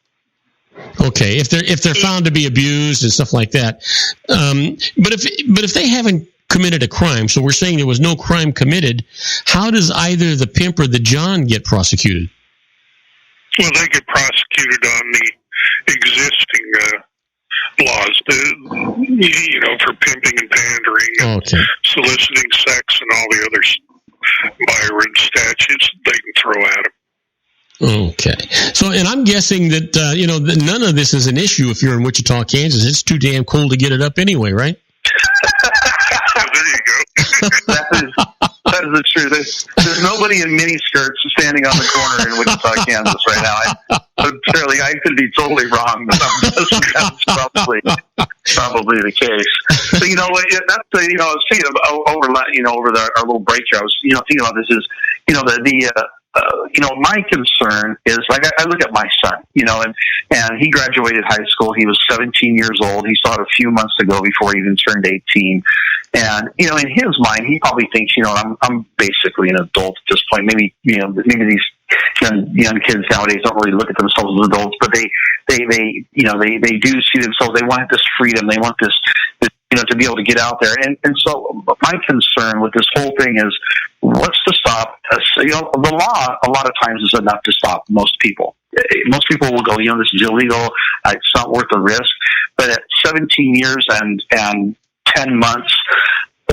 Okay, if they're found to be abused and stuff like that, but if they haven't committed a crime, so we're saying there was no crime committed, how does either the pimp or the John get prosecuted? Well, they get prosecuted on the existing laws, for pimping and pandering, and soliciting sex, and all the other Byron statutes they can throw at them. Okay. So, and I'm guessing that, that none of this is an issue if you're in Wichita, Kansas. It's too damn cold to get it up anyway, right? There you go. That is the truth. There's nobody in miniskirts standing on the corner in Wichita, Kansas right now. I could be totally wrong, but that's probably the case. So, that's I was thinking over our little break here. I was thinking about this is my concern is like I look at my son, and he graduated high school. He was 17 years old. He saw it a few months ago before he even turned 18. And in his mind, he probably thinks, I'm basically an adult at this point. Maybe these young kids nowadays don't really look at themselves as adults, but they do see themselves. They want this freedom. They want this to be able to get out there. And so my concern with this whole thing is what's to stop us? The law a lot of times is enough to stop most people. Most people will go, this is illegal. It's not worth the risk. But at 17 years and 10 months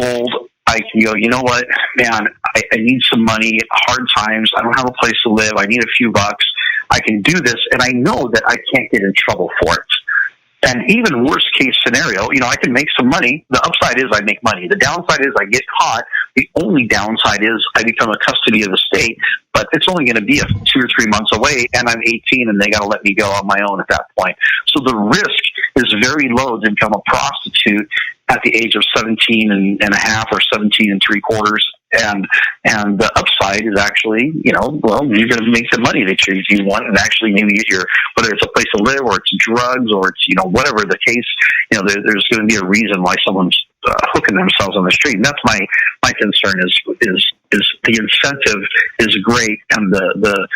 old, I can go, you know what, man, I need some money, hard times, I don't have a place to live, I need a few bucks, I can do this, and I know that I can't get in trouble for it. And even worst case scenario, I can make some money. The upside is I make money. The downside is I get caught. The only downside is I become a custody of the state, but it's only going to be 2 or 3 months away, and I'm 18, and they got to let me go on my own at that point. So the risk is very low to become a prostitute at the age of 17 and a half or 17 and 3/4. And the upside is actually, you're going to make the money that you want and actually maybe get whether it's a place to live or it's drugs or it's, whatever the case, there's going to be a reason why someone's hooking themselves on the street. And that's my concern is the incentive is great and the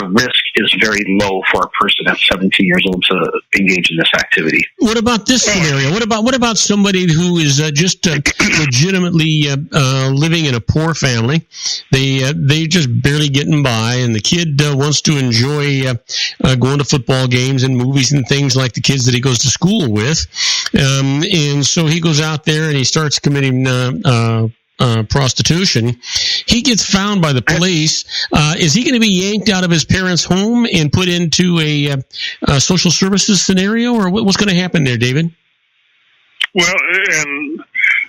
risk is very low for a person at 17 years old to engage in this activity. What about this scenario? What about somebody who is just legitimately living in a poor family? They just barely getting by, and the kid wants to enjoy going to football games and movies and things like the kids that he goes to school with, and so he goes out there and he starts committing prostitution. He gets found by the police. Is he going to be yanked out of his parents' home and put into a social services scenario, or what's going to happen there, David? Well, and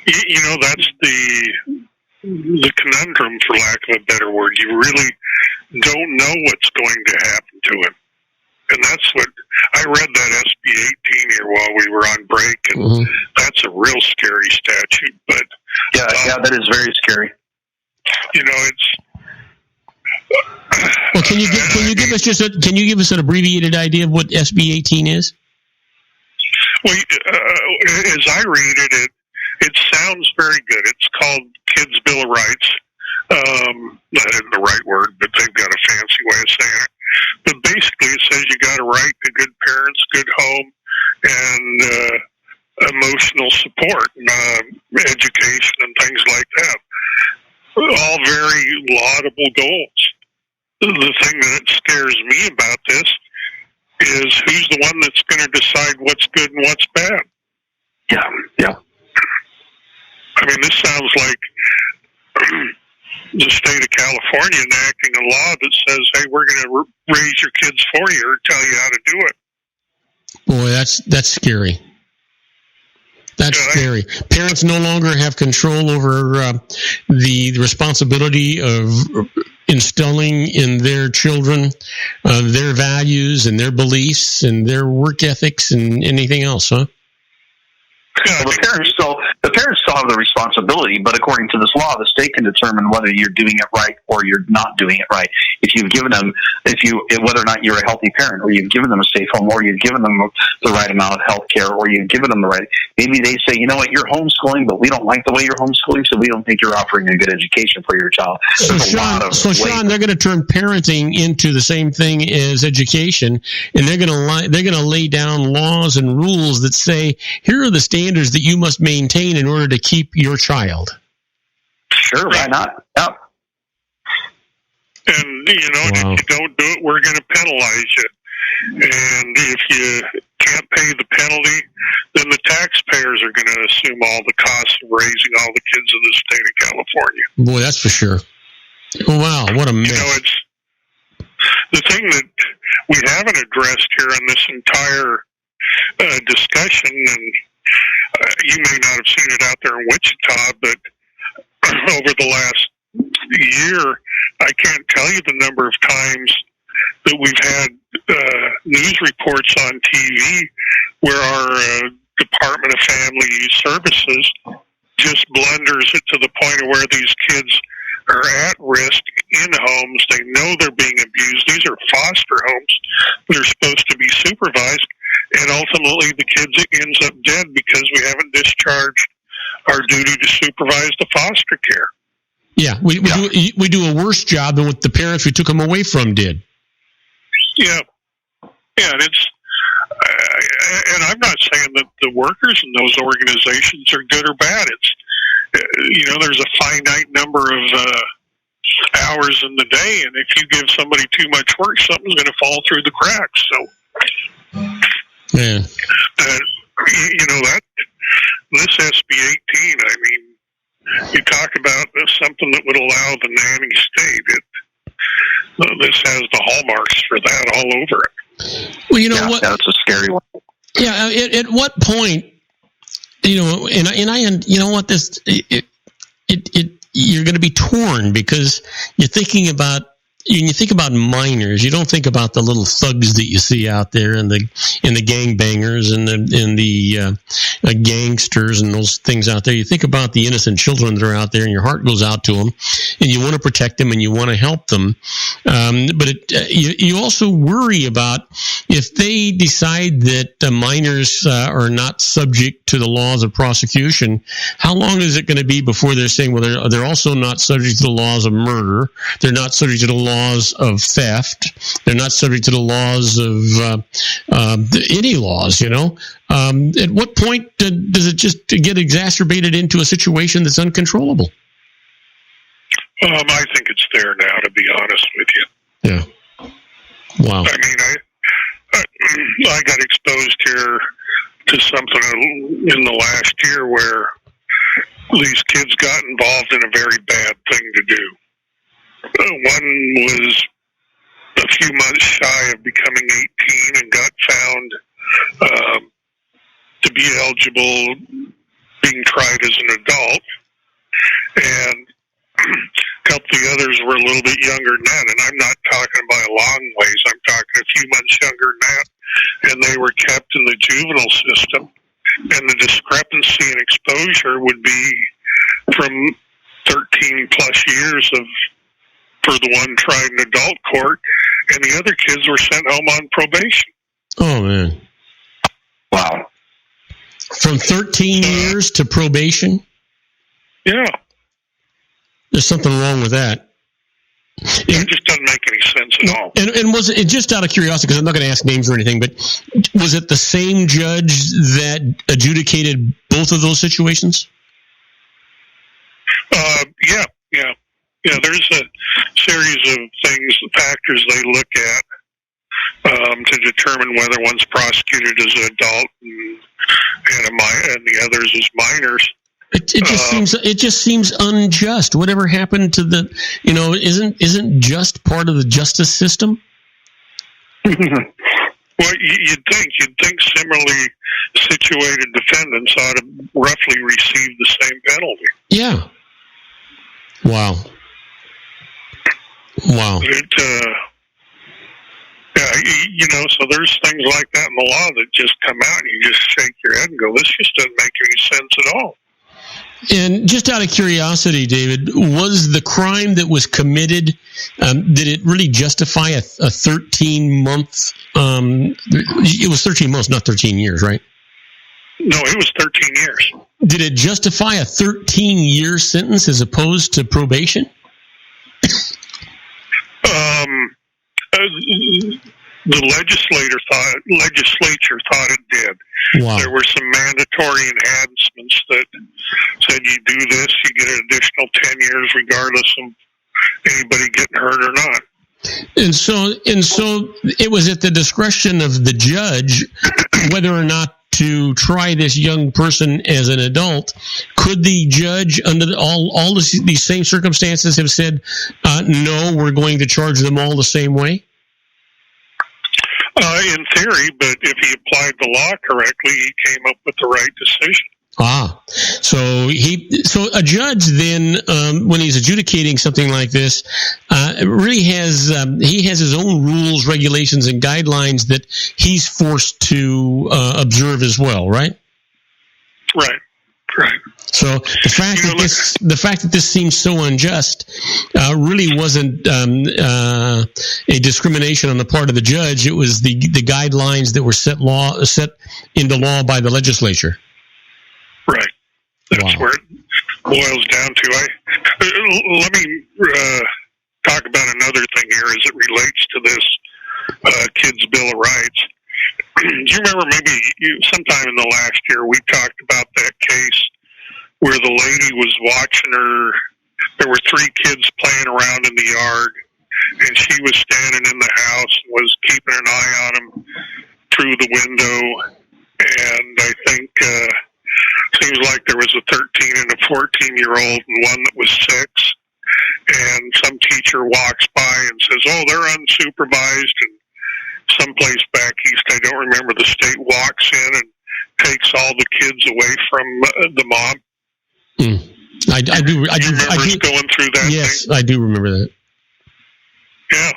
that's the conundrum, for lack of a better word. You really don't know what's going to happen to him. And that's what I read that SB 18 here while we were on break, and that's a real scary statute. But yeah, that is very scary. It's. Well, can you give us an abbreviated idea of what SB 18 is? Well, as I read it, it sounds very good. It's called Kids' Bill of Rights. That isn't the right word, but they've got a fancy way of saying it. But basically, it says you got a right to good parents, good home, and emotional support, education, and things like that. All very laudable goals. The thing that scares me about this is who's the one that's going to decide what's good and what's bad. Yeah. I mean, this sounds like the state of California enacting a law that says, hey, we're going to raise your kids for you or tell you how to do it. Boy, that's scary. That's scary. Parents no longer have control over the responsibility of instilling in their children their values and their beliefs and their work ethics and anything else, huh? Well, the parents still have the responsibility, but according to this law, the state can determine whether you're doing it right or you're not doing it right. If you've given them, whether or not you're a healthy parent, or you've given them a safe home, or you've given them the right amount of health care, or you've given them the right, maybe they say, you know what, you're homeschooling, but we don't like the way you're homeschooling, so we don't think you're offering a good education for your child. So Sean, they're going to turn parenting into the same thing as education, and they're going to lay down laws and rules that say, here are the standards that you must maintain in order to keep your child. Sure, why not? Yep. And, if you don't do it, we're going to penalize you. And if you can't pay the penalty, then the taxpayers are going to assume all the costs of raising all the kids in the state of California. Boy, that's for sure. Wow, what a mess. It's the thing that we haven't addressed here in this entire discussion, and you may not have seen it out there in Wichita, but over the last year, I can't tell you the number of times that we've had news reports on TV where our Department of Family Services just blunders it to the point of where these kids are at risk in homes. They know they're being abused. These are foster homes. They're supposed to be supervised, and ultimately the kids ends up dead because we haven't discharged our duty to supervise the foster care. Yeah, we do a worse job than what the parents we took them away from did. Yeah, and it's and I'm not saying that the workers in those organizations are good or bad. It's there's a finite number of hours in the day, and if you give somebody too much work, something's going to fall through the cracks. So, yeah, that this SB 18. I mean, you talk about something that would allow the nanny state. This has the hallmarks for that all over it. Well, what? That's a scary one. Yeah. At what point, you're going to be torn because you're thinking about. When you think about minors, you don't think about the little thugs that you see out there, and the gangbangers and the gangsters and those things out there. You think about the innocent children that are out there, and your heart goes out to them, and you want to protect them and you want to help them. But you also worry about if they decide that minors are not subject to the laws of prosecution. How long is it going to be before they're saying, well, they're also not subject to the laws of murder? They're not subject to the laws of theft. They're not subject to the laws of any laws, At what point does it just get exacerbated into a situation that's uncontrollable? I think it's there now, to be honest with you. Yeah. Wow. I mean, I got exposed here to something in the last year where these kids got involved in a very bad thing to do. One was a few months shy of becoming 18 and got found to be eligible, being tried as an adult. And a couple of the others were a little bit younger than that, and I'm not talking by a long ways. I'm talking a few months younger than that. And they were kept in the juvenile system. And the discrepancy in exposure would be from 13 plus years for the one tried in adult court, and the other kids were sent home on probation. Oh, man. Wow. From 13 years to probation? Yeah. There's something wrong with that. It just doesn't make any sense at all. And was it, just out of curiosity, because I'm not going to ask names or anything, but was it the same judge that adjudicated both of those situations? Yeah, there's a series of things, factors they look at to determine whether one's prosecuted as an adult and the others as minors. It just seems unjust. Whatever happened to the isn't just part of the justice system? Well, you'd think similarly situated defendants ought to roughly receive the same penalty. Yeah. Wow. So there's things like that in the law that just come out and you just shake your head and go, this just doesn't make any sense at all. And just out of curiosity, David, was the crime that was committed, did it really justify a 13-month, it was 13 months, not 13 years, right? No, it was 13 years. Did it justify a 13-year sentence as opposed to probation? The legislature thought it did. Wow. There were some mandatory enhancements that said you do this, you get an additional 10 years regardless of anybody getting hurt or not. And so it was at the discretion of the judge whether or not to try this young person as an adult. Could the judge, under all these same circumstances, have said, no, we're going to charge them all the same way? In theory, but if he applied the law correctly, he came up with the right decision. So a judge then, when he's adjudicating something like this, really has he has his own rules, regulations, and guidelines that he's forced to observe as well, right? Right. So the fact that this seems so unjust really wasn't a discrimination on the part of the judge. It was the guidelines that were set into law by the legislature. Right. That's where it boils down to. Let me talk about another thing here as it relates to this Kids' Bill of Rights. Do you remember maybe sometime in the last year we talked about that case where the lady was watching there were 3 kids playing around in the yard, and she was standing in the house and was keeping an eye on them through the window, and I think seems like there was a 13 and a 14-year-old and one that was 6, and some teacher walks by and says, oh, they're unsupervised, and someplace back east, I don't remember the state, walks in and takes all the kids away from the mom. I do remember going through that. Yes, thing? I do remember that. Yeah.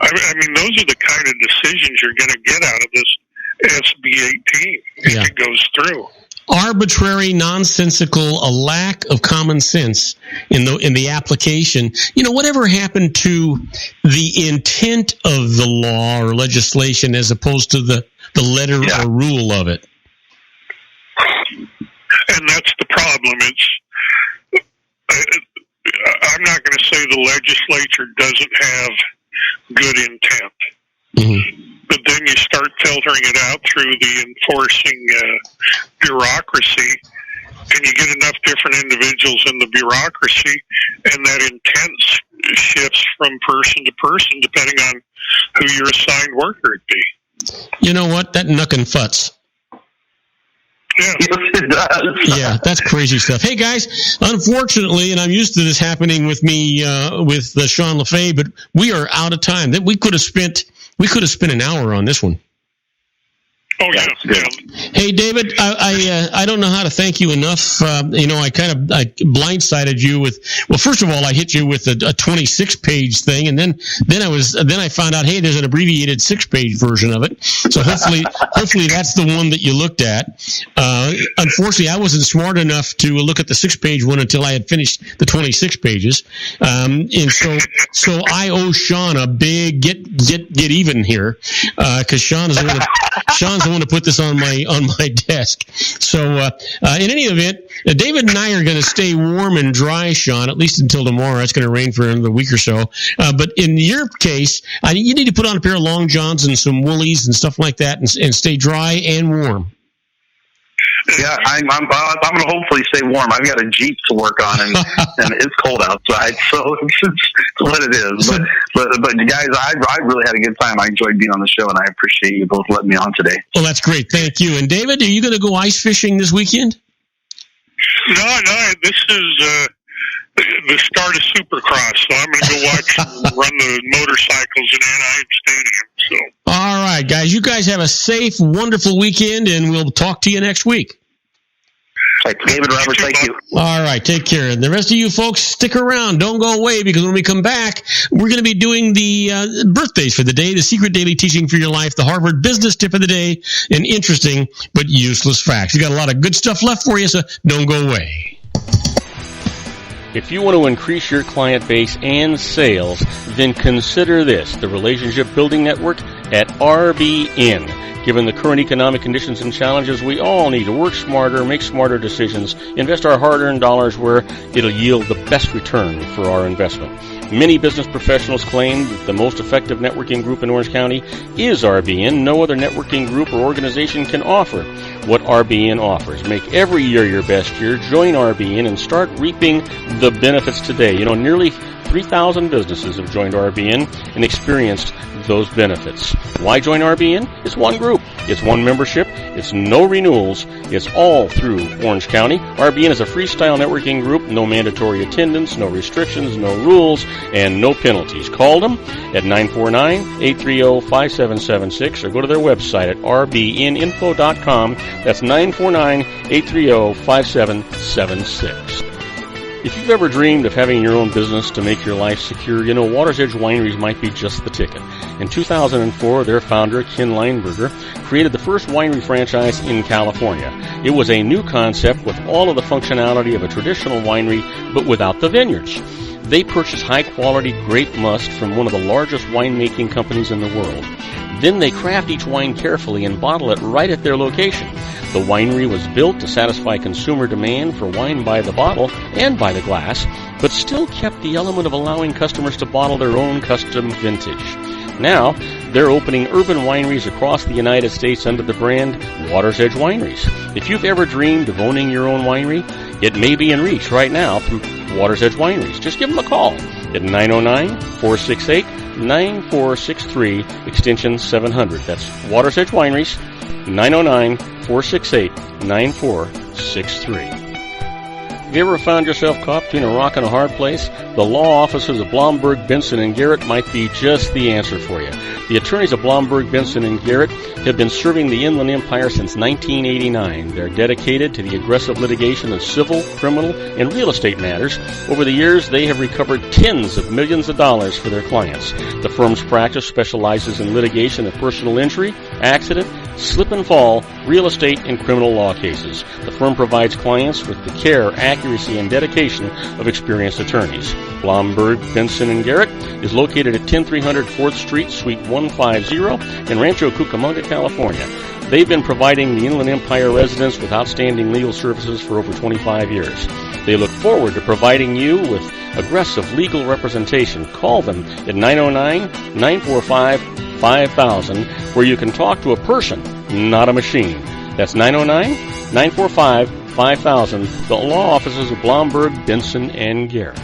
I mean, those are the kind of decisions you're going to get out of this SB 18 if it goes through. Arbitrary, nonsensical, a lack of common sense in the application. Whatever happened to the intent of the law or legislation as opposed to the letter or rule of it? And that's the problem. I'm not going to say the legislature doesn't have good intent. Mm-hmm. But then you start filtering it out through the enforcing bureaucracy, and you get enough different individuals in the bureaucracy, and that intent shifts from person to person depending on who your assigned worker would be. You know what? That knuckin' futz. Yeah. Yes, it does. Yeah, that's crazy stuff. Hey, guys, unfortunately, and I'm used to this happening with me, with Sean LaFay, but we are out of time. We could have spent an hour on this one. Oh, yeah. Hey, David, I don't know how to thank you enough. I blindsided you with, well, first of all, I hit you with a 26-page thing, and then I found out, hey, there's an abbreviated 6-page version of it. So hopefully that's the one that you looked at. Unfortunately, I wasn't smart enough to look at the 6-page one until I had finished the 26 pages. And so I owe Sean a big get even here, because Sean's the one to put this on my desk. So in any event, David and I are going to stay warm and dry, Sean, at least until tomorrow. It's going to rain for another week or so. But in your case, you need to put on a pair of long johns and some woolies and stuff like that, and stay dry and warm. Yeah, I'm going to hopefully stay warm. I've got a Jeep to work on, and it's cold outside, so it's what it is. But guys, I really had a good time. I enjoyed being on the show, and I appreciate you both letting me on today. Well, that's great. Thank you. And David, are you going to go ice fishing this weekend? No. This is the start of Supercross, so I'm going to go watch run the motorcycles in Anaheim Stadium. So. All All right, guys. You guys have a safe, wonderful weekend, and we'll talk to you next week. Right, David, Robert, thank you. All right, take care. And the rest of you folks, stick around. Don't go away, because when we come back, we're going to be doing the birthdays for the day, the secret daily teaching for your life, the Harvard business tip of the day, and interesting but useless facts. We got a lot of good stuff left for you, so don't go away. If you want to increase your client base and sales, then consider this, the Relationship Building Network at RBN. Given the current economic conditions and challenges, we all need to work smarter, make smarter decisions, invest our hard-earned dollars where it'll yield the best return for our investment. Many business professionals claim that the most effective networking group in Orange County is RBN. No other networking group or organization can offer what RBN offers. Make every year your best year. Join RBN and start reaping the benefits today. You know, nearly 3,000 businesses have joined RBN and experienced those benefits. Why join RBN? It's one group. It's one membership. It's no renewals. It's all through Orange County. RBN is a freestyle networking group. No mandatory attendance, no restrictions, no rules, and no penalties. Call them at 949-830-5776 or go to their website at rbninfo.com. That's 949-830-5776. If you've ever dreamed of having your own business to make your life secure, you know Water's Edge Wineries might be just the ticket. In 2004, their founder, Ken Lineberger, created the first winery franchise in California. It was a new concept with all of the functionality of a traditional winery, but without the vineyards. They purchased high-quality grape must from one of the largest winemaking companies in the world. Then they craft each wine carefully and bottle it right at their location. The winery was built to satisfy consumer demand for wine by the bottle and by the glass, but still kept the element of allowing customers to bottle their own custom vintage. Now, they're opening urban wineries across the United States under the brand Water's Edge Wineries. If you've ever dreamed of owning your own winery, it may be in reach right now through Water's Edge Wineries. Just give them a call at 909-468-9463, extension 700. That's Water's Edge Wineries, 909-468-9463. Have you ever found yourself caught between a rock and a hard place? The law offices of Blomberg, Benson & Garrett might be just the answer for you. The attorneys of Blomberg, Benson & Garrett have been serving the Inland Empire since 1989. They're dedicated to the aggressive litigation of civil, criminal, and real estate matters. Over the years, they have recovered tens of millions of dollars for their clients. The firm's practice specializes in litigation of personal injury, accident, slip and fall, real estate, and criminal law cases. The firm provides clients with the care, accuracy, and dedication of experienced attorneys. Blomberg, Benson & Garrett is located at 10300 4th Street, Suite 150 in Rancho Cucamonga, California. They've been providing the Inland Empire residents with outstanding legal services for over 25 years. They look forward to providing you with aggressive legal representation. Call them at 909-945-5000, where you can talk to a person, not a machine. That's 909-945-5000, the law offices of Blomberg, Benson & Garrett.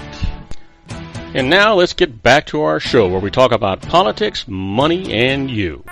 And now let's get back to our show where we talk about politics, money, and you.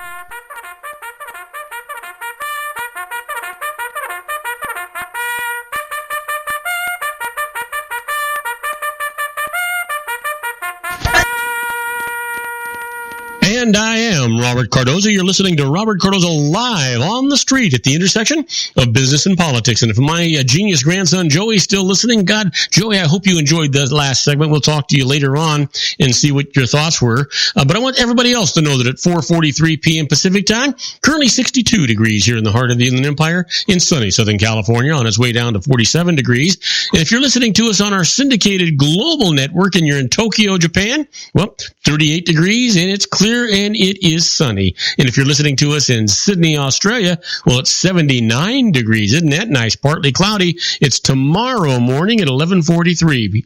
And I am Robert Cardoza. You're listening to Robert Cardoza live on the street at the intersection of business and politics. And if my genius grandson Joey's still listening, God, Joey, I hope you enjoyed the last segment. We'll talk to you later on and see what your thoughts were. But I want everybody else to know that at 4:43 p.m. Pacific time, currently 62 degrees here in the heart of the Inland Empire in sunny Southern California, on its way down to 47 degrees. And if you're listening to us on our syndicated global network and you're in Tokyo, Japan, well, 38 degrees and it's clear and it is sunny. And if you're listening to us in Sydney, Australia, well, it's 79 degrees. Isn't that nice? Partly cloudy. It's tomorrow morning at 11:43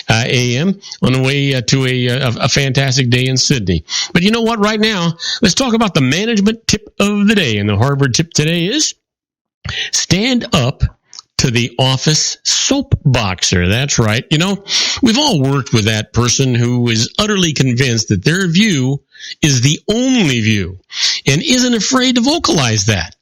a.m. on the way to a fantastic day in Sydney. But you know what? Right now, let's talk about the management tip of the day. And the Harvard tip today is stand up to the office soapboxer. That's right. You know, we've all worked with that person who is utterly convinced that their view is the only view and isn't afraid to vocalize that.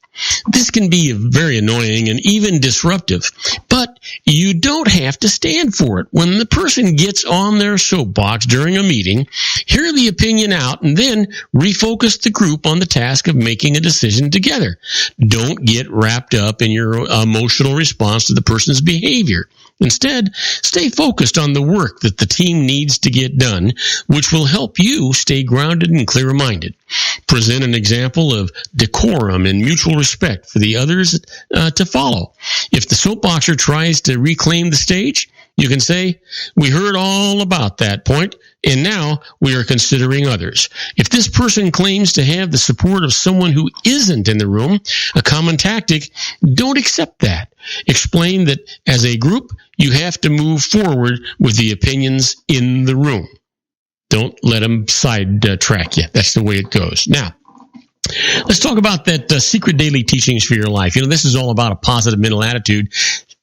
This can be very annoying and even disruptive, but what? You don't have to stand for it. When the person gets on their soapbox during a meeting, hear the opinion out, and then refocus the group on the task of making a decision together. Don't get wrapped up in your emotional response to the person's behavior. Instead, stay focused on the work that the team needs to get done, which will help you stay grounded and clear-minded. Present an example of decorum and mutual respect for the others to follow. If the soapboxer tries to reclaim the stage, you can say, "We heard all about that point, and now we are considering others." If this person claims to have the support of someone who isn't in the room, a common tactic, don't accept that. Explain that as a group, you have to move forward with the opinions in the room. Don't let them sidetrack you. That's the way it goes. Now, let's talk about that secret daily teachings for your life. This is all about a positive mental attitude.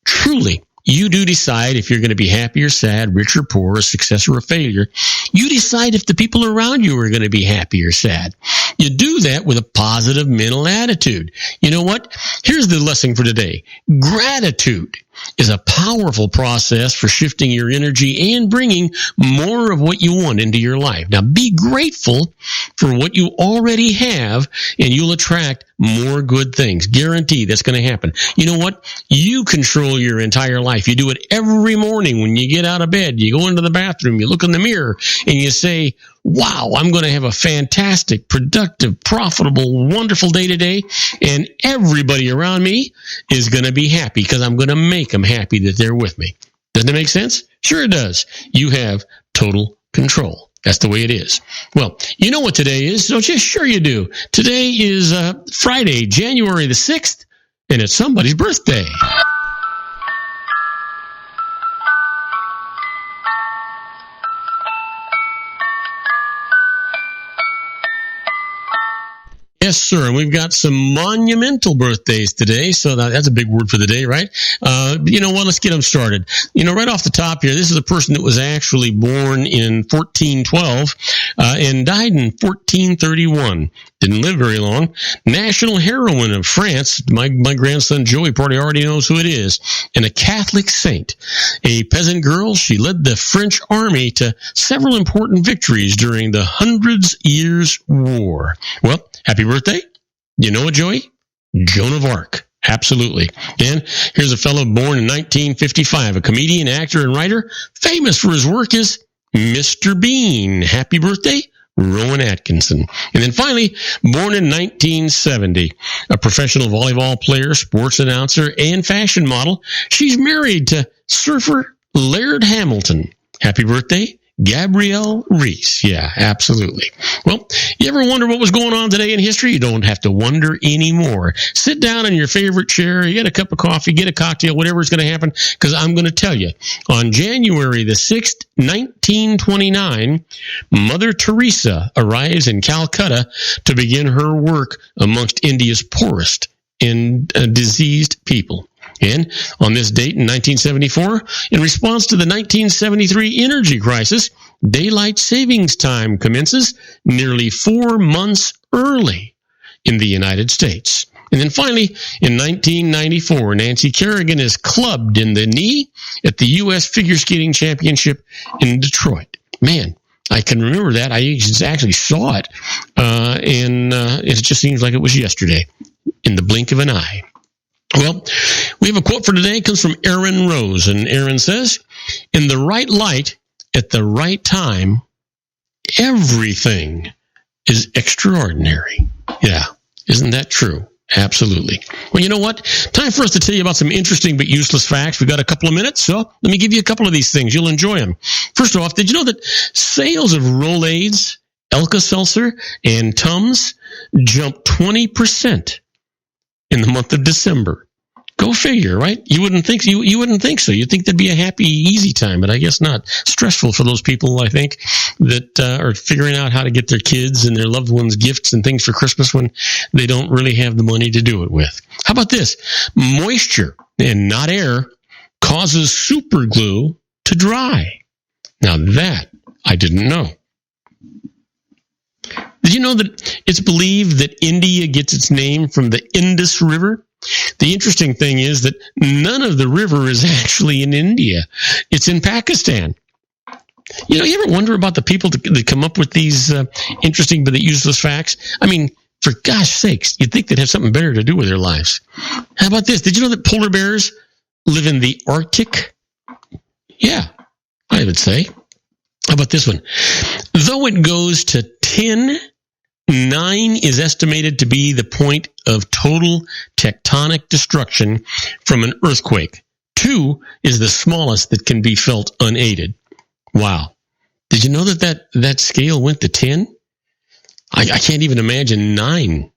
Truly, you do decide if you're going to be happy or sad, rich or poor, a success or a failure. You decide if the people around you are going to be happy or sad. You do that with a positive mental attitude. You know what? Here's the lesson for today. Gratitude is a powerful process for shifting your energy and bringing more of what you want into your life. Now, be grateful for what you already have, and you'll attract more good things. Guaranteed that's going to happen. You know what? You control your entire life. You do it every morning when you get out of bed. You go into the bathroom, you look in the mirror, and you say, "Wow, I'm going to have a fantastic, productive, profitable, wonderful day today, and everybody around me is going to be happy because I'm going to make them happy that they're with me." Doesn't it make sense? Sure it does. You have total control. That's the way it is. Well, you know what today is, don't you? Sure you do. Today is Friday, January the 6th, and it's somebody's birthday. Yes, sir. And we've got some monumental birthdays today. So that's a big word for the day, right? You know what? Let's get them started. Right off the top here, this is a person that was actually born in 1412 and died in 1431. Didn't live very long. National heroine of France. My grandson Joey probably already knows who it is. And a Catholic saint. A peasant girl, she led the French army to several important victories during the Hundred Years' War. Well, happy birthday. You know it, Joey? Joan of Arc. Absolutely. And here's a fellow born in 1955, a comedian, actor, and writer, famous for his work as Mr. Bean. Happy birthday, Rowan Atkinson. And then finally, born in 1970, a professional volleyball player, sports announcer, and fashion model. She's married to surfer Laird Hamilton. Happy birthday, Gabrielle Reese. Yeah, absolutely. Well, you ever wonder what was going on today in history? You don't have to wonder anymore. Sit down in your favorite chair, you get a cup of coffee, get a cocktail, whatever's going to happen, because I'm going to tell you. On January the 6th, 1929, Mother Teresa arrives in Calcutta to begin her work amongst India's poorest and diseased people. And on this date in 1974, in response to the 1973 energy crisis, daylight savings time commences nearly 4 months early in the United States. And then finally, in 1994, Nancy Kerrigan is clubbed in the knee at the U.S. Figure Skating Championship in Detroit. Man, I can remember that. I actually saw it, and it just seems like it was yesterday, in the blink of an eye. Well, we have a quote for today. It comes from Aaron Rose, and Aaron says, "In the right light, at the right time, everything is extraordinary." Yeah, isn't that true? Absolutely. Well, you know what? Time for us to tell you about some interesting but useless facts. We've got a couple of minutes, so let me give you a couple of these things. You'll enjoy them. First off, did you know that sales of Rolaids, Alka-Seltzer, and Tums jumped 20% in the month of December? Go figure, right? You wouldn't think so. You wouldn't think so. You'd think that'd be a happy, easy time, but I guess not. Stressful for those people, I think, that are figuring out how to get their kids and their loved ones gifts and things for Christmas when they don't really have the money to do it with. How about this? Moisture, and not air, causes super glue to dry. Now that I didn't know. Did you know that it's believed that India gets its name from the Indus River? The interesting thing is that none of the river is actually in India. It's in Pakistan. You ever wonder about the people that come up with these interesting but useless facts? I mean, for gosh sakes, you'd think they'd have something better to do with their lives. How about this? Did you know that polar bears live in the Arctic? Yeah, I would say. How about this one? Though it goes to 10, 9 is estimated to be the point of total tectonic destruction from an earthquake. 2 is the smallest that can be felt unaided. Wow. Did you know that scale went to 10? I can't even imagine 9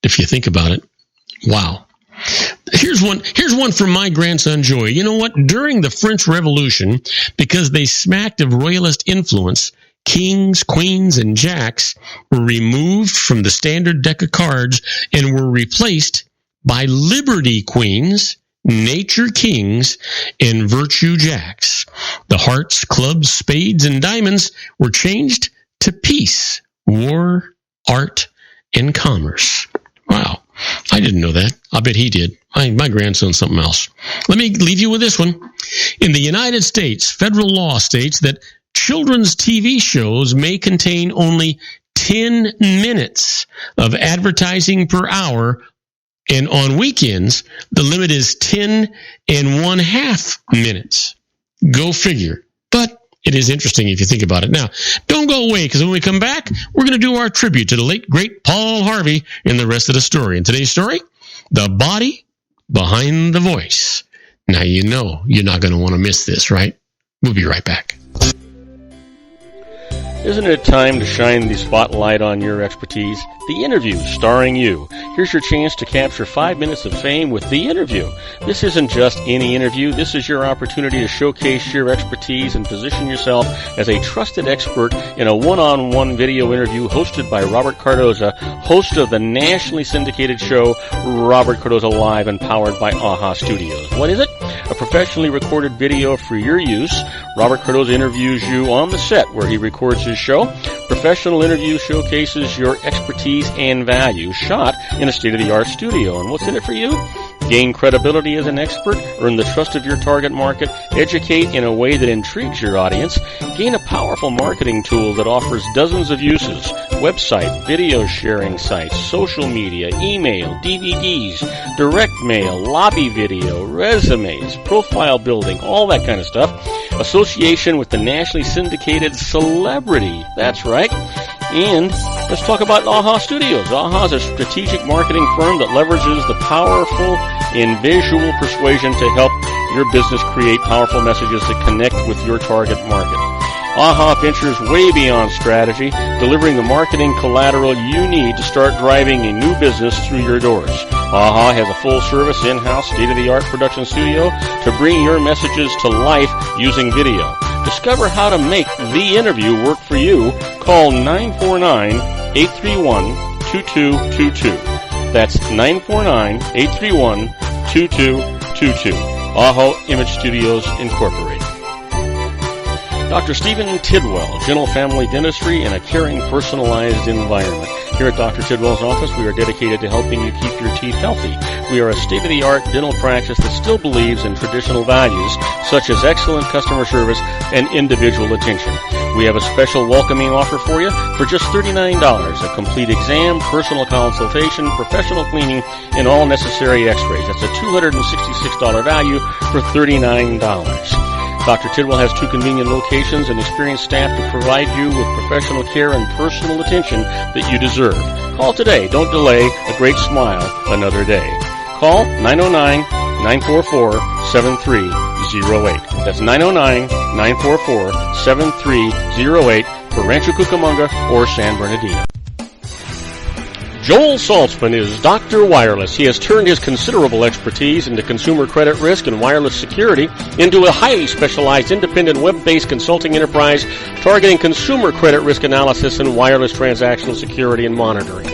if you think about it. Wow. Here's one from my grandson Joey. You know what? During the French Revolution, because they smacked of royalist influence, kings, queens, and jacks were removed from the standard deck of cards and were replaced by liberty queens, nature kings, and virtue jacks. The hearts, clubs, spades, and diamonds were changed to peace, war, art, and commerce. Wow. I didn't know that. I bet he did. My grandson's something else. Let me leave you with this one. In the United States, federal law states that children's TV shows may contain only 10 minutes of advertising per hour, and on weekends, the limit is 10 1/2 minutes. Go figure. But it is interesting if you think about it. Now, don't go away, because when we come back, we're going to do our tribute to the late, great Paul Harvey in the rest of the story. And today's story, the body behind the voice. Now, you're not going to want to miss this, right? We'll be right back. Isn't it time to shine the spotlight on your expertise? The Interview, starring you. Here's your chance to capture 5 minutes of fame with The Interview. This isn't just any interview. This is your opportunity to showcase your expertise and position yourself as a trusted expert in a one-on-one video interview hosted by Robert Cardoza, host of the nationally syndicated show Robert Cardoza Live and powered by AHA Studios. What is it? A professionally recorded video for your use. Robert Cardoza interviews you on the set where he records his show. Professional interview showcases your expertise and value, shot in a state-of-the-art studio. And what's in it for you? Gain credibility as an expert, earn the trust of your target market, educate in a way that intrigues your audience, gain a powerful marketing tool that offers dozens of uses, website, video sharing sites, social media, email, DVDs, direct mail, lobby video, resumes, profile building, all that kind of stuff. Association with the nationally syndicated celebrity. That's right. And let's talk about AHA Studios. AHA is a strategic marketing firm that leverages the powerful and visual persuasion to help your business create powerful messages that connect with your target market. AHA ventures way beyond strategy, delivering the marketing collateral you need to start driving a new business through your doors. AHA has a full-service, in-house, state-of-the-art production studio to bring your messages to life using video. Discover how to make The Interview work for you. Call 949-831-2222. That's 949-831-2222. AHA Image Studios, Incorporated. Dr. Stephen Tidwell, Gentle Family Dentistry in a caring, personalized environment. Here at Dr. Tidwell's office, we are dedicated to helping you keep your teeth healthy. We are a state-of-the-art dental practice that still believes in traditional values, such as excellent customer service and individual attention. We have a special welcoming offer for you for just $39, a complete exam, personal consultation, professional cleaning, and all necessary x-rays. That's a $266 value for $39. Dr. Tidwell has 2 convenient locations and experienced staff to provide you with professional care and personal attention that you deserve. Call today. Don't delay. A great smile another day. Call 909-944-7308. That's 909-944-7308 for Rancho Cucamonga or San Bernardino. Joel Saltzman is Dr. Wireless. He has turned his considerable expertise into consumer credit risk and wireless security into a highly specialized independent web-based consulting enterprise targeting consumer credit risk analysis and wireless transactional security and monitoring.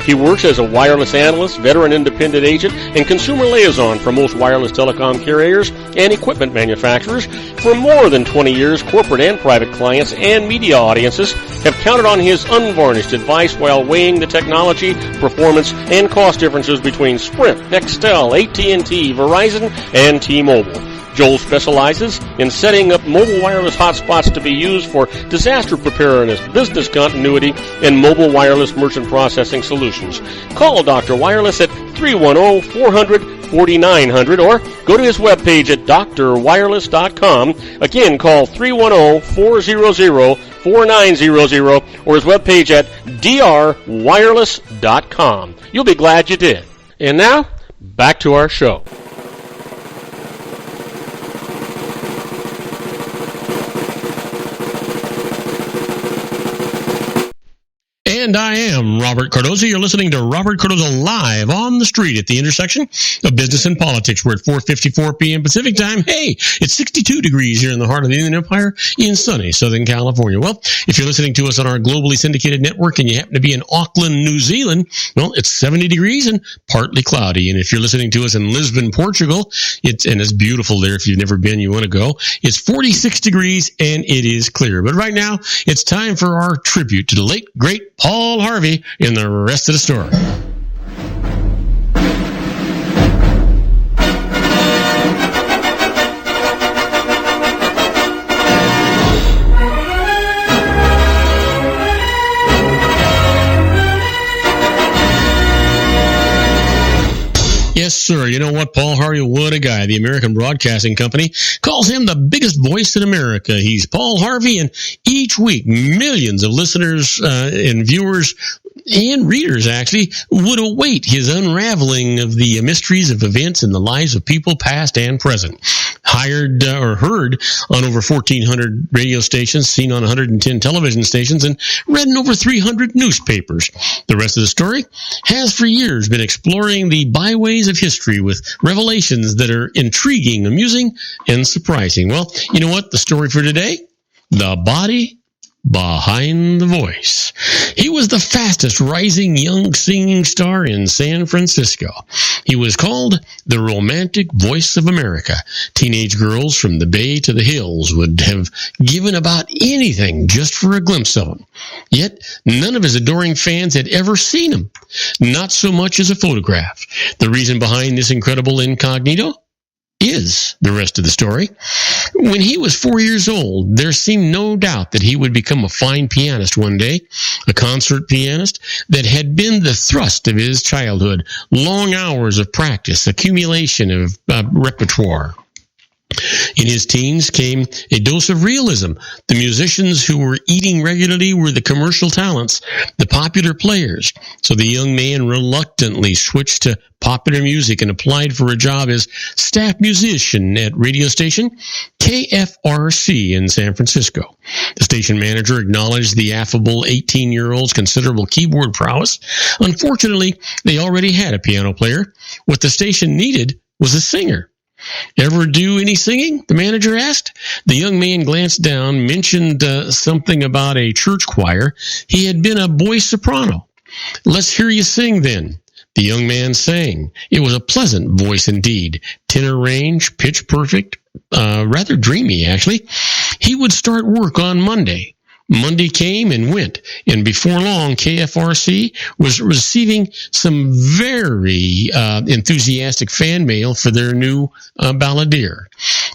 He works as a wireless analyst, veteran independent agent, and consumer liaison for most wireless telecom carriers and equipment manufacturers. For more than 20 years, corporate and private clients and media audiences have counted on his unvarnished advice while weighing the technology, performance, and cost differences between Sprint, Nextel, AT&T, Verizon, and T-Mobile. Joel specializes in setting up mobile wireless hotspots to be used for disaster preparedness, business continuity, and mobile wireless merchant processing solutions. Call Dr. Wireless at 310-400-4900 or go to his webpage at drwireless.com. Again, call 310-400-4900 or his webpage at drwireless.com. You'll be glad you did. And now, back to our show. And I am Robert Cardoza. You're listening to Robert Cardoza live on the street at the intersection of business and politics. We're at 4:54 p.m. Pacific time. Hey, it's 62 degrees here in the heart of the Inland Empire in sunny Southern California. Well, if you're listening to us on our globally syndicated network and you happen to be in Auckland, New Zealand, well, it's 70 degrees and partly cloudy. And if you're listening to us in Lisbon, Portugal, it's beautiful there. If you've never been, you want to go. It's 46 degrees and it is clear. But right now, it's time for our tribute to the late, great Paul Harvey in the rest of the story. Yes, sir. You know what? Paul Harvey, what a guy. The American Broadcasting Company calls him the biggest voice in America. He's Paul Harvey, and each week, millions of listeners and viewers and readers, actually, would await his unraveling of the mysteries of events in the lives of people past and present. Hired or heard on over 1,400 radio stations, seen on 110 television stations, and read in over 300 newspapers. The rest of the story has for years been exploring the byways of history with revelations that are intriguing, amusing, and surprising. Well, you know what? The story for today? The body behind the voice. He was the fastest rising young singing star in San Francisco. He was called the romantic voice of America. Teenage girls from the Bay to the Hills would have given about anything just for a glimpse of him. Yet, none of his adoring fans had ever seen him, not so much as a photograph. The reason behind this incredible incognito is the rest of the story. When he was 4 years old, there seemed no doubt that he would become a fine pianist one day, a concert pianist that had been the thrust of his childhood, long hours of practice, accumulation of repertoire. In his teens came a dose of realism. The musicians who were eating regularly were the commercial talents, the popular players. So the young man reluctantly switched to popular music and applied for a job as staff musician at radio station KFRC in San Francisco. The station manager acknowledged the affable 18-year-old's considerable keyboard prowess. Unfortunately, they already had a piano player. What the station needed was a singer. Ever do any singing? The manager asked. The young man glanced down, mentioned something about a church choir. He had been a boy soprano. Let's hear you sing then. The young man sang. It was a pleasant voice indeed. Tenor range, pitch perfect, rather dreamy actually. He would start work on Monday. Monday came and went, and before long, KFRC was receiving some very enthusiastic fan mail for their new balladeer.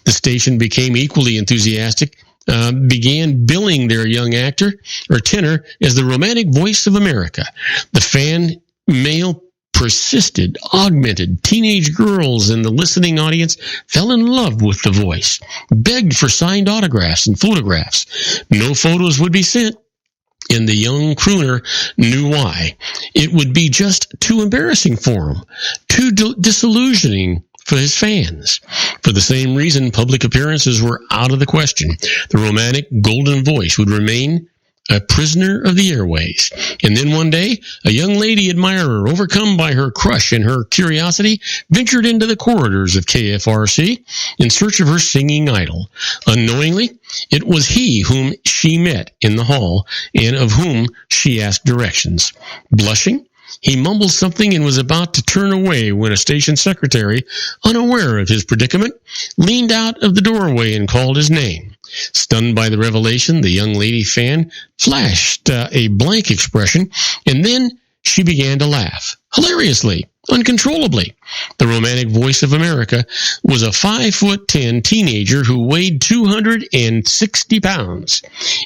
The station became equally enthusiastic, began billing their young actor, or tenor, as the romantic voice of America. The fan mail persisted, augmented. Teenage girls in the listening audience fell in love with the voice, begged for signed autographs and photographs. No photos would be sent, and the young crooner knew why. It would be just too embarrassing for him, too disillusioning for his fans. For the same reason, public appearances were out of the question. The romantic golden voice would remain a prisoner of the airways. And then one day, a young lady admirer, overcome by her crush and her curiosity, ventured into the corridors of KFRC in search of her singing idol. Unknowingly, it was he whom she met in the hall and of whom she asked directions. Blushing, He mumbled something and was about to turn away when a station secretary, unaware of his predicament, leaned out of the doorway and called his name. Stunned by the revelation, the young lady fan flashed a blank expression, and then she began to laugh, hilariously, uncontrollably. The romantic voice of America was a 5'10" teenager who weighed 260 pounds.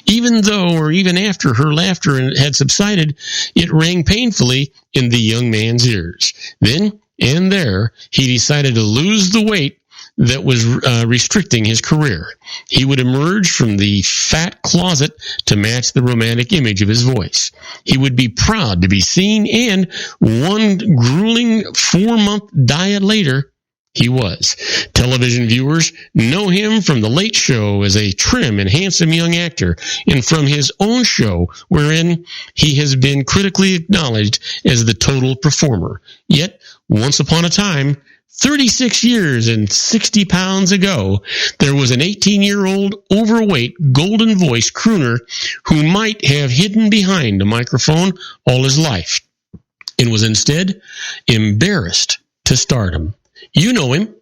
Even though, or even after her laughter had subsided, it rang painfully in the young man's ears. Then and there, he decided to lose the weight that was restricting his career. He would emerge from the fat closet to match the romantic image of his voice. He would be proud to be seen, and one grueling 4-month diet later, he was. Television viewers know him from The Late Show as a trim and handsome young actor, and from his own show, wherein he has been critically acknowledged as the total performer. Yet, once upon a time, 36 years and 60 pounds ago, there was an 18-year-old overweight golden voice crooner who might have hidden behind a microphone all his life and was instead embarrassed to stardom. You know him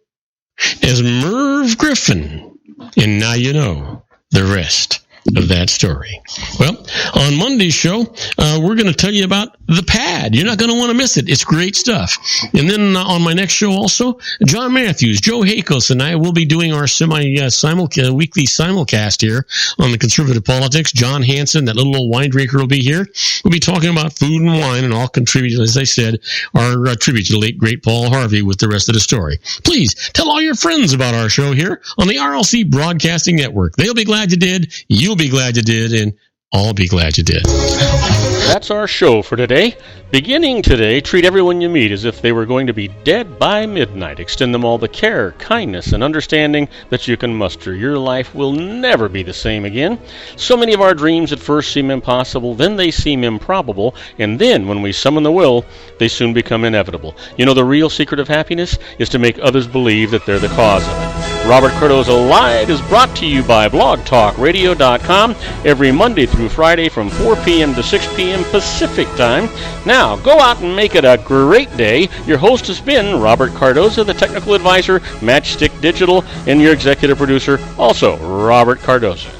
as Merv Griffin, and now you know the rest of that story. Well, on Monday's show, we're going to tell you about The Pad. You're not going to want to miss it. It's great stuff. And then on my next show also, John Matthews, Joe Hakos, and I will be doing our weekly simulcast here on the Conservative Politics. John Hanson, that little old wine drinker, will be here. We'll be talking about food and wine, and all contribute, as I said, our tribute to the late, great Paul Harvey with the rest of the story. Please tell all your friends about our show here on the RLC Broadcasting Network. They'll be glad you did. You'll be glad you did, and I'll be glad you did. That's our show for today. Beginning today, treat everyone you meet as if they were going to be dead by midnight. Extend them all the care, kindness, and understanding that you can muster. Your life will never be the same again. So many of our dreams at first seem impossible, then they seem improbable, and then, when we summon the will, they soon become inevitable. You know, the real secret of happiness is to make others believe that they're the cause of it. Robert Cardoza Live is brought to you by blogtalkradio.com every Monday through Friday from 4 p.m. to 6 p.m. Pacific Time. Now, go out and make it a great day. Your host has been Robert Cardoza, the technical advisor, Matchstick Digital, and your executive producer, also Robert Cardoza.